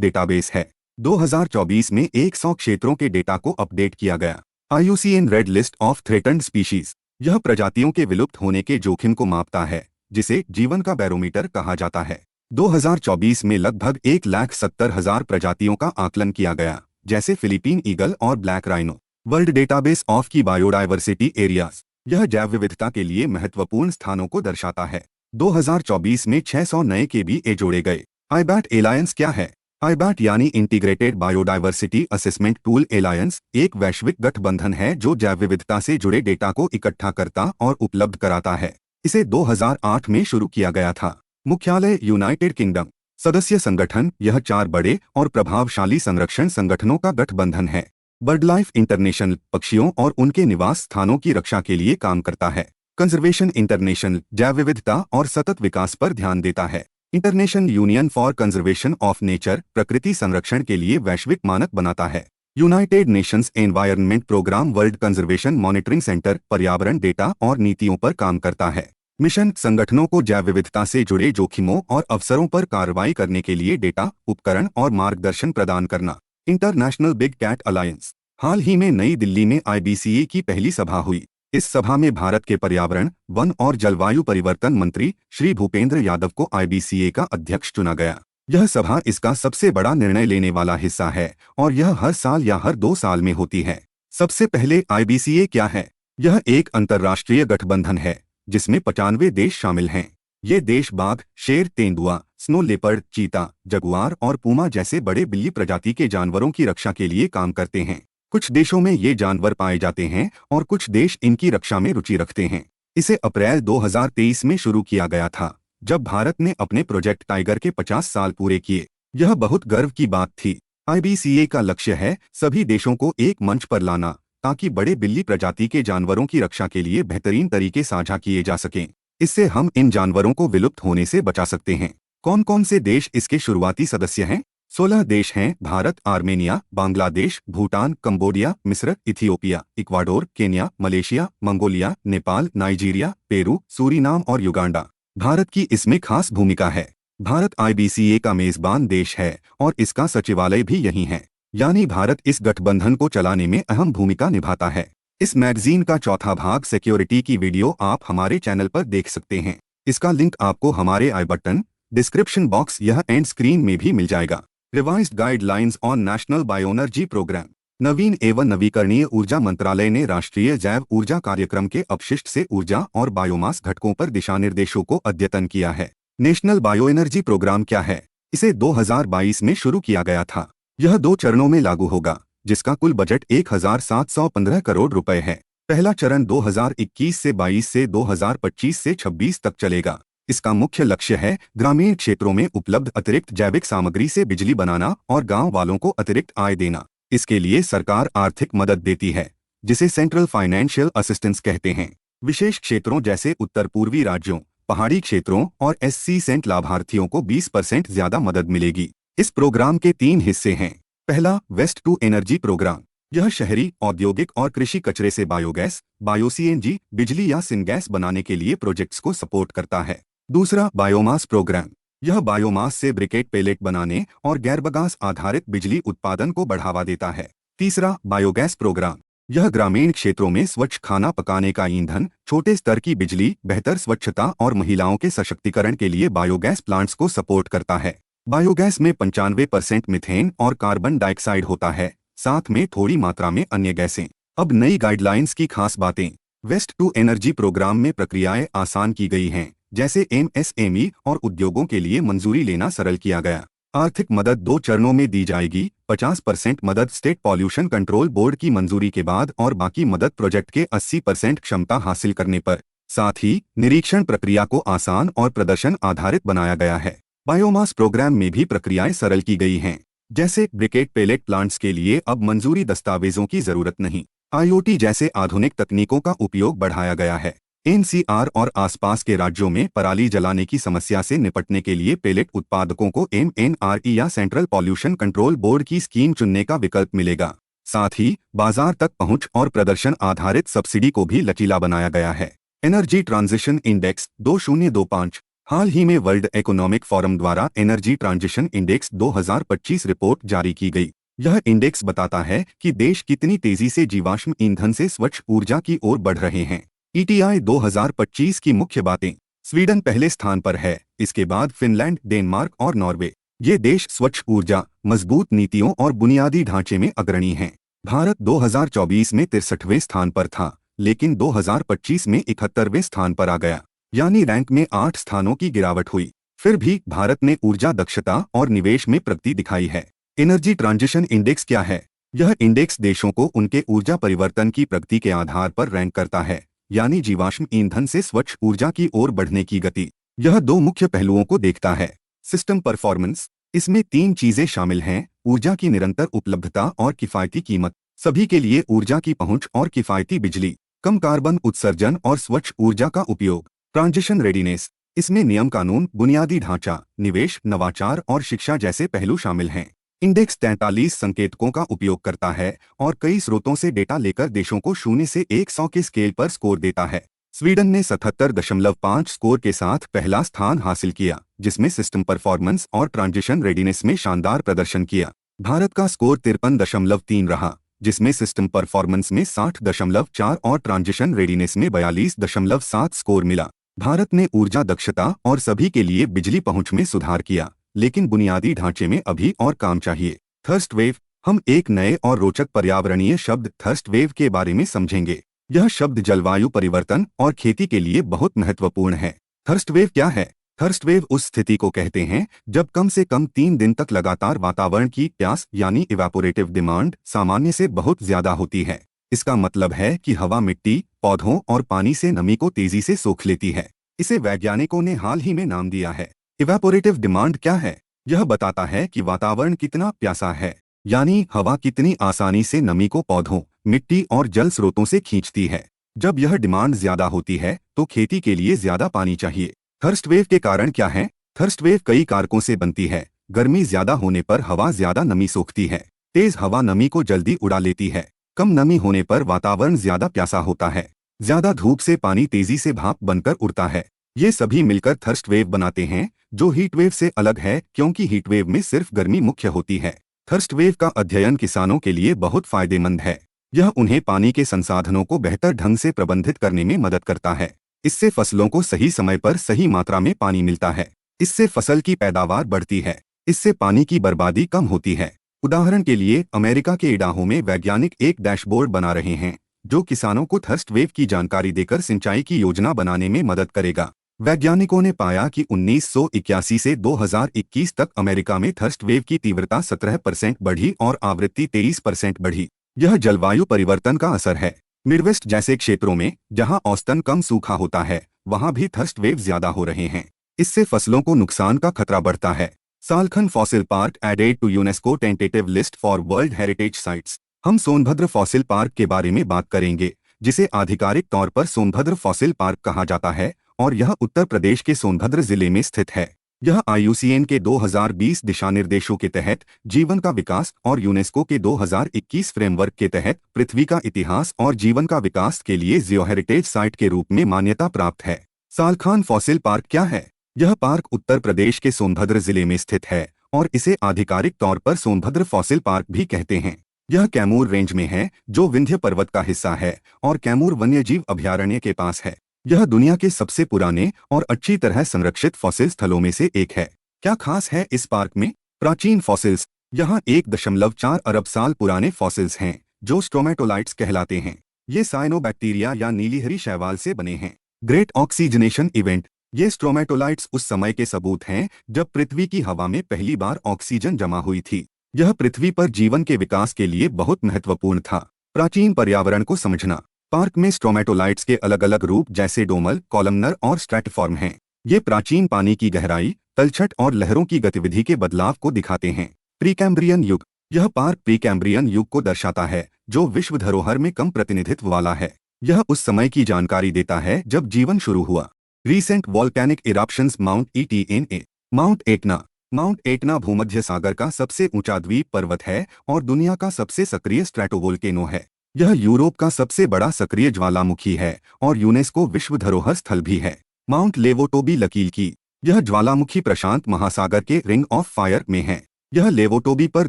डेटाबेस है। 2024 में 100 क्षेत्रों के डेटा को अपडेट किया गया। IUCN red list of threatened species. यह प्रजातियों के विलुप्त होने के जोखिम को मापता है, जिसे जीवन का बैरोमीटर कहा जाता है। 2024 में लगभग 1,70,000 प्रजातियों का आकलन किया गया, जैसे फिलीपीन ईगल और black rhino. World database of की बायोडायवर्सिटी एरियाज। यह जैव विविधता के लिए महत्वपूर्ण स्थानों को दर्शाता है। 2024 में 600 नए के भी जोड़े गए। आईबैट एलायंस क्या है? आईबैट यानी integrated biodiversity assessment tool alliance एक वैश्विक गठबंधन है जो जैव विविधता से जुड़े डेटा को इकट्ठा करता और उपलब्ध कराता है। इसे 2008 में शुरू किया गया था। मुख्यालय यूनाइटेड किंगडम। सदस्य संगठन। यह 4 बड़े और प्रभावशाली संरक्षण संगठनों का गठबंधन है। बर्ड लाइफ इंटरनेशनल पक्षियों और उनके निवास स्थानों की रक्षा के लिए काम करता है। कंजर्वेशन इंटरनेशनल जैव विविधता और सतत विकास पर ध्यान देता है। International union for conservation of nature प्रकृति संरक्षण के लिए वैश्विक मानक बनाता है। United Nations environment programme world conservation monitoring centre पर्यावरण डेटा और नीतियों पर काम करता है। मिशन संगठनों को जैव विविधता से जुड़े जोखिमों और अवसरों पर कार्रवाई करने के लिए डेटा, उपकरण और मार्गदर्शन प्रदान करना। International big cat alliance. हाल ही में नई दिल्ली में IBCA की पहली सभा हुई। इस सभा में भारत के पर्यावरण, वन और जलवायु परिवर्तन मंत्री श्री भूपेंद्र यादव को IBCA का अध्यक्ष चुना गया। यह सभा इसका सबसे बड़ा निर्णय लेने वाला हिस्सा है और यह हर साल या हर 2 साल में होती है। सबसे पहले IBCA क्या है? यह एक अंतर्राष्ट्रीय गठबंधन है जिसमें 95 देश शामिल हैं। ये देश बाघ, शेर, तेंदुआ, स्नो लेपर्ड, चीता, जगुआर और पूमा जैसे बड़े बिल्ली प्रजाति के जानवरों की रक्षा के लिए काम करते हैं। कुछ देशों में ये जानवर पाए जाते हैं और कुछ देश इनकी रक्षा में रुचि रखते हैं। इसे अप्रैल 2023 में शुरू किया गया था, जब भारत ने अपने प्रोजेक्ट टाइगर के 50 साल पूरे किए। यह बहुत गर्व की बात थी। IBCA का लक्ष्य है सभी देशों को एक मंच पर लाना ताकि बड़े बिल्ली प्रजाति के जानवरों की रक्षा के लिए बेहतरीन तरीके साझा किए जा सकें। इससे हम इन जानवरों को विलुप्त होने से बचा सकते हैं। कौन कौन से देश इसके शुरुआती सदस्य हैं? 16 देश हैं। भारत, आर्मेनिया, बांग्लादेश, भूटान, कंबोडिया, मिस्र, Ethiopia, Ecuador, Kenya, Malaysia, Mongolia, Nepal, Nigeria, Peru, Suriname और युगांडा। भारत की इसमें खास भूमिका है। भारत IBCA का मेजबान देश है और इसका सचिवालय भी यहीं है, यानी भारत इस गठबंधन को चलाने में अहम भूमिका निभाता है। इस मैगजीन का चौथा भाग सिक्योरिटी की वीडियो आप हमारे चैनल पर देख सकते हैं। इसका लिंक आपको हमारे आई बटन, डिस्क्रिप्शन बॉक्स या एंड स्क्रीन में भी मिल जाएगा। Revised guidelines on national bioenergy programme. नवीन एवं नवीकरणीय ऊर्जा मंत्रालय ने राष्ट्रीय जैव ऊर्जा कार्यक्रम के अपशिष्ट से ऊर्जा और बायोमास घटकों पर दिशा निर्देशों को अद्यतन किया है। नेशनल बायोएनर्जी प्रोग्राम क्या है? इसे 2022 में शुरू किया गया था। यह 2 चरणों में लागू होगा, जिसका कुल बजट 1715 करोड़ रुपए है। पहला चरण 2021 से 22 से 2025 से 26 तक चलेगा। इसका मुख्य लक्ष्य है ग्रामीण क्षेत्रों में उपलब्ध अतिरिक्त जैविक सामग्री से बिजली बनाना और गांव वालों को अतिरिक्त आय देना। इसके लिए सरकार आर्थिक मदद देती है, जिसे सेंट्रल फाइनेंशियल असिस्टेंस कहते हैं। विशेष क्षेत्रों जैसे उत्तर पूर्वी राज्यों, पहाड़ी क्षेत्रों और SC सेंट लाभार्थियों को 20% ज्यादा मदद मिलेगी। इस प्रोग्राम के 3 हिस्से हैं। पहला, वेस्ट टू एनर्जी प्रोग्राम। यह शहरी, औद्योगिक और कृषि कचरे से बायोगैस, बायो-CNG, बिजली या सिनगैस बनाने के लिए प्रोजेक्ट्स को सपोर्ट करता है। दूसरा, बायोमास प्रोग्राम। यह बायोमास से ब्रिकेट पेलेट बनाने और गैरबगास आधारित बिजली उत्पादन को बढ़ावा देता है। तीसरा, बायोगैस प्रोग्राम। यह ग्रामीण क्षेत्रों में स्वच्छ खाना पकाने का ईंधन, छोटे स्तर की बिजली, बेहतर स्वच्छता और महिलाओं के सशक्तिकरण के लिए बायोगैस प्लांट्स को सपोर्ट करता है। बायोगैस में 95% मीथेन और कार्बन डाइऑक्साइड होता है, साथ में थोड़ी मात्रा में अन्य गैसें। अब नई गाइडलाइंस की खास बातें। वेस्ट टू एनर्जी प्रोग्राम में प्रक्रियाएं आसान की गई हैं, जैसे MSME और उद्योगों के लिए मंजूरी लेना सरल किया गया। आर्थिक मदद 2 चरणों में दी जाएगी। 50% मदद स्टेट पॉल्यूशन कंट्रोल बोर्ड की मंजूरी के बाद और बाकी मदद प्रोजेक्ट के 80% क्षमता हासिल करने पर। साथ ही निरीक्षण प्रक्रिया को आसान और प्रदर्शन आधारित बनाया गया है। बायोमास प्रोग्राम में भी प्रक्रियाएं सरल की गई हैं, जैसे ब्रिकेट पेलेट प्लांट्स के लिए अब मंजूरी दस्तावेजों की जरूरत नहीं। IoT जैसे आधुनिक तकनीकों का उपयोग बढ़ाया गया है। NCR और आसपास के राज्यों में पराली जलाने की समस्या से निपटने के लिए पेलेट उत्पादकों को MNRE या सेंट्रल पॉल्यूशन कंट्रोल बोर्ड की स्कीम चुनने का विकल्प मिलेगा। साथ ही बाजार तक पहुंच और प्रदर्शन आधारित सब्सिडी को भी लचीला बनाया गया है। Energy transition index 2025। हाल ही में वर्ल्ड इकोनॉमिक फोरम द्वारा एनर्जी ट्रांजिशन इंडेक्स 2025 रिपोर्ट जारी की गई। यह इंडेक्स बताता है कि देश कितनी तेजी से जीवाश्म ईंधन से स्वच्छ ऊर्जा की ओर बढ़ रहे हैं। ETI 2025 की मुख्य बातें। स्वीडन पहले स्थान पर है, इसके बाद फिनलैंड, डेनमार्क और नॉर्वे। ये देश स्वच्छ ऊर्जा, मजबूत नीतियों और बुनियादी ढांचे में अग्रणी हैं। भारत 2024 में 63वें स्थान पर था, लेकिन 2025 में 71वें स्थान पर आ गया, यानी रैंक में 8 स्थानों की गिरावट हुई। फिर भी भारत ने ऊर्जा दक्षता और निवेश में प्रगति दिखाई है। एनर्जी ट्रांजिशन इंडेक्स क्या है? यह इंडेक्स देशों को उनके ऊर्जा परिवर्तन की प्रगति के आधार पर रैंक करता है, यानी जीवाश्म ईंधन से स्वच्छ ऊर्जा की ओर बढ़ने की गति। यह 2 मुख्य पहलुओं को देखता है। System performance. इसमें 3 चीजें शामिल हैं: ऊर्जा की निरंतर उपलब्धता और किफायती कीमत, सभी के लिए ऊर्जा की पहुंच और किफायती बिजली, कम कार्बन उत्सर्जन और स्वच्छ ऊर्जा का उपयोग। Transition readiness. इसमें नियम कानून, बुनियादी ढांचा, निवेश, नवाचार और शिक्षा जैसे पहलू शामिल हैं। इंडेक्स 43 संकेतकों का उपयोग करता है और कई स्रोतों से डेटा लेकर देशों को 0 से 100 के स्केल पर स्कोर देता है। स्वीडन ने 77.5 स्कोर के साथ पहला स्थान हासिल किया, जिसमें सिस्टम परफॉर्मेंस और ट्रांजिशन रेडीनेस में शानदार प्रदर्शन किया। भारत का स्कोर 53.3 रहा, जिसमें सिस्टम परफॉर्मेंस में 60.4 और ट्रांजिशन रेडीनेस में 42.7 स्कोर मिला। भारत ने ऊर्जा दक्षता और सभी के लिए बिजली पहुंच में सुधार किया, लेकिन बुनियादी ढांचे में अभी और काम चाहिए। Thirst wave. हम एक नए और रोचक पर्यावरणीय शब्द थर्स्ट वेव के बारे में समझेंगे। यह शब्द जलवायु परिवर्तन और खेती के लिए बहुत महत्वपूर्ण है। थर्स्ट वेव क्या है? थर्स्ट वेव उस स्थिति को कहते हैं जब कम से कम 3 दिन तक लगातार वातावरण की प्यास यानी इवेपोरेटिव डिमांड सामान्य से बहुत ज्यादा होती है। इसका मतलब है कि हवा मिट्टी, पौधों और पानी से नमी को तेजी से सोख लेती है। इसे वैज्ञानिकों ने हाल ही में नाम दिया है इवेपोरेटिव डिमांड। क्या है? यह बताता है कि वातावरण कितना प्यासा है, यानी हवा कितनी आसानी से नमी को पौधों, मिट्टी और जल स्रोतों से खींचती है। जब यह डिमांड ज्यादा होती है तो खेती के लिए ज्यादा पानी चाहिए। थर्स्ट वेव के कारण क्या है? थर्स्ट वेव कई कारकों से बनती है। गर्मी ज्यादा होने पर हवा ज्यादा नमी सोखती है। तेज हवा नमी को जल्दी उड़ा लेती है। कम नमी होने पर वातावरण ज्यादा प्यासा होता है। ज्यादा धूप से पानी तेजी से भाप बनकर उड़ता है। ये सभी मिलकर थर्स्ट वेव बनाते हैं, जो हीट वेव से अलग है क्योंकि हीट वेव में सिर्फ गर्मी मुख्य होती है। थर्स्ट वेव का अध्ययन किसानों के लिए बहुत फायदेमंद है। यह उन्हें पानी के संसाधनों को बेहतर ढंग से प्रबंधित करने में मदद करता है। इससे फसलों को सही समय पर सही मात्रा में पानी मिलता है। इससे फसल की पैदावार बढ़ती है। इससे पानी की बर्बादी कम होती है। उदाहरण के लिए अमेरिका के इडाहो में वैज्ञानिक एक डैशबोर्ड बना रहे हैं जो किसानों को थर्स्ट वेव की जानकारी देकर सिंचाई की योजना बनाने में मदद करेगा। वैज्ञानिकों ने पाया कि 1981 से 2021 तक अमेरिका में थर्स्ट वेव की तीव्रता 17% बढ़ी और आवृत्ति 23% बढ़ी। यह जलवायु परिवर्तन का असर है। मिडवेस्ट जैसे क्षेत्रों में जहां औसतन कम सूखा होता है वहां भी थर्स्ट वेव ज्यादा हो रहे हैं। इससे फसलों को नुकसान का खतरा बढ़ता है। Salkhan fossil park added to UNESCO tentative list for world heritage sites. हम सोनभद्र फॉसिल पार्क के बारे में बात करेंगे, जिसे आधिकारिक तौर पर सोनभद्र फॉसिल पार्क कहा जाता है और यह उत्तर प्रदेश के सोनभद्र जिले में स्थित है। यह IUCN के 2020 दिशा निर्देशों के तहत जीवन का विकास और यूनेस्को के 2021 फ्रेमवर्क के तहत पृथ्वी का इतिहास और जीवन का विकास के लिए जियो हेरिटेज साइट के रूप में मान्यता प्राप्त है। सालखान फॉसिल पार्क क्या है? यह पार्क उत्तर प्रदेश के सोनभद्र जिले में स्थित है और इसे आधिकारिक तौर पर सोनभद्र फॉसिल पार्क भी कहते हैं। यह कैमूर रेंज में है जो विंध्य पर्वत का हिस्सा है और कैमूर वन्यजीव अभयारण्य के पास है। यह दुनिया के सबसे पुराने और अच्छी तरह संरक्षित फॉसिल स्थलों में से एक है। क्या खास है इस पार्क में? प्राचीन फॉसिल्स। यहाँ 1.4 अरब साल पुराने फॉसिल्स हैं जो स्ट्रोमेटोलाइट्स कहलाते हैं। ये साइनोबैक्टीरिया या नीलीहरी शैवाल से बने हैं। Great oxygenation event. ये स्ट्रोमेटोलाइट्स उस समय के सबूत हैं जब पृथ्वी की हवा में पहली बार ऑक्सीजन जमा हुई थी। यह पृथ्वी पर जीवन के विकास के लिए बहुत महत्वपूर्ण था। प्राचीन पर्यावरण को समझना। पार्क में स्ट्रोमेटोलाइट्स के अलग अलग रूप जैसे डोमल, कॉलमनर और स्ट्रैटिफॉर्म हैं। ये प्राचीन पानी की गहराई, तलछट और लहरों की गतिविधि के बदलाव को दिखाते हैं। प्रीकैम्ब्रियन युग। यह पार्क प्रीकैम्ब्रियन युग को दर्शाता है जो विश्व धरोहर में कम प्रतिनिधित्व वाला है। यह उस समय की जानकारी देता है जब जीवन शुरू हुआ। Recent volcanic eruptions mount ETNA। Mount Etna. Mount Etna भूमध्य सागर का सबसे ऊंचा द्वीप पर्वत है और दुनिया का सबसे सक्रिय स्ट्रैटोवोल्केनो है। यह यूरोप का सबसे बड़ा सक्रिय ज्वालामुखी है और यूनेस्को विश्व धरोहर स्थल भी है। माउंट लेवोटोबी लकील की। यह ज्वालामुखी प्रशांत महासागर के रिंग ऑफ फायर में है। यह लेवोटोबी पर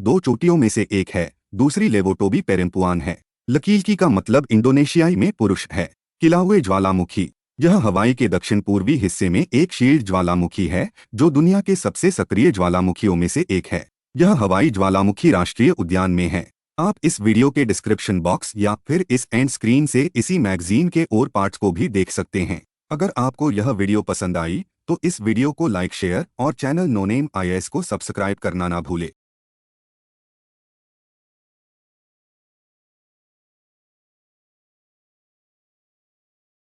2 चोटियों में से एक है, दूसरी लेवोटोबी पेरेम्पुआन है। लकीलकी का मतलब इंडोनेशियाई में पुरुष है। किलाउए ज्वालामुखी। यह हवाई के दक्षिण पूर्वी हिस्से में एक शील्ड ज्वालामुखी है जो दुनिया के सबसे सक्रिय ज्वालामुखियों में से एक है। यह हवाई ज्वालामुखी राष्ट्रीय उद्यान में है। आप इस वीडियो के डिस्क्रिप्शन बॉक्स या फिर इस एंड स्क्रीन से इसी मैगजीन के और पार्ट्स को भी देख सकते हैं। अगर आपको यह वीडियो पसंद आई तो इस वीडियो को लाइक, शेयर और चैनल नो नेम IAS को सब्सक्राइब करना ना भूले।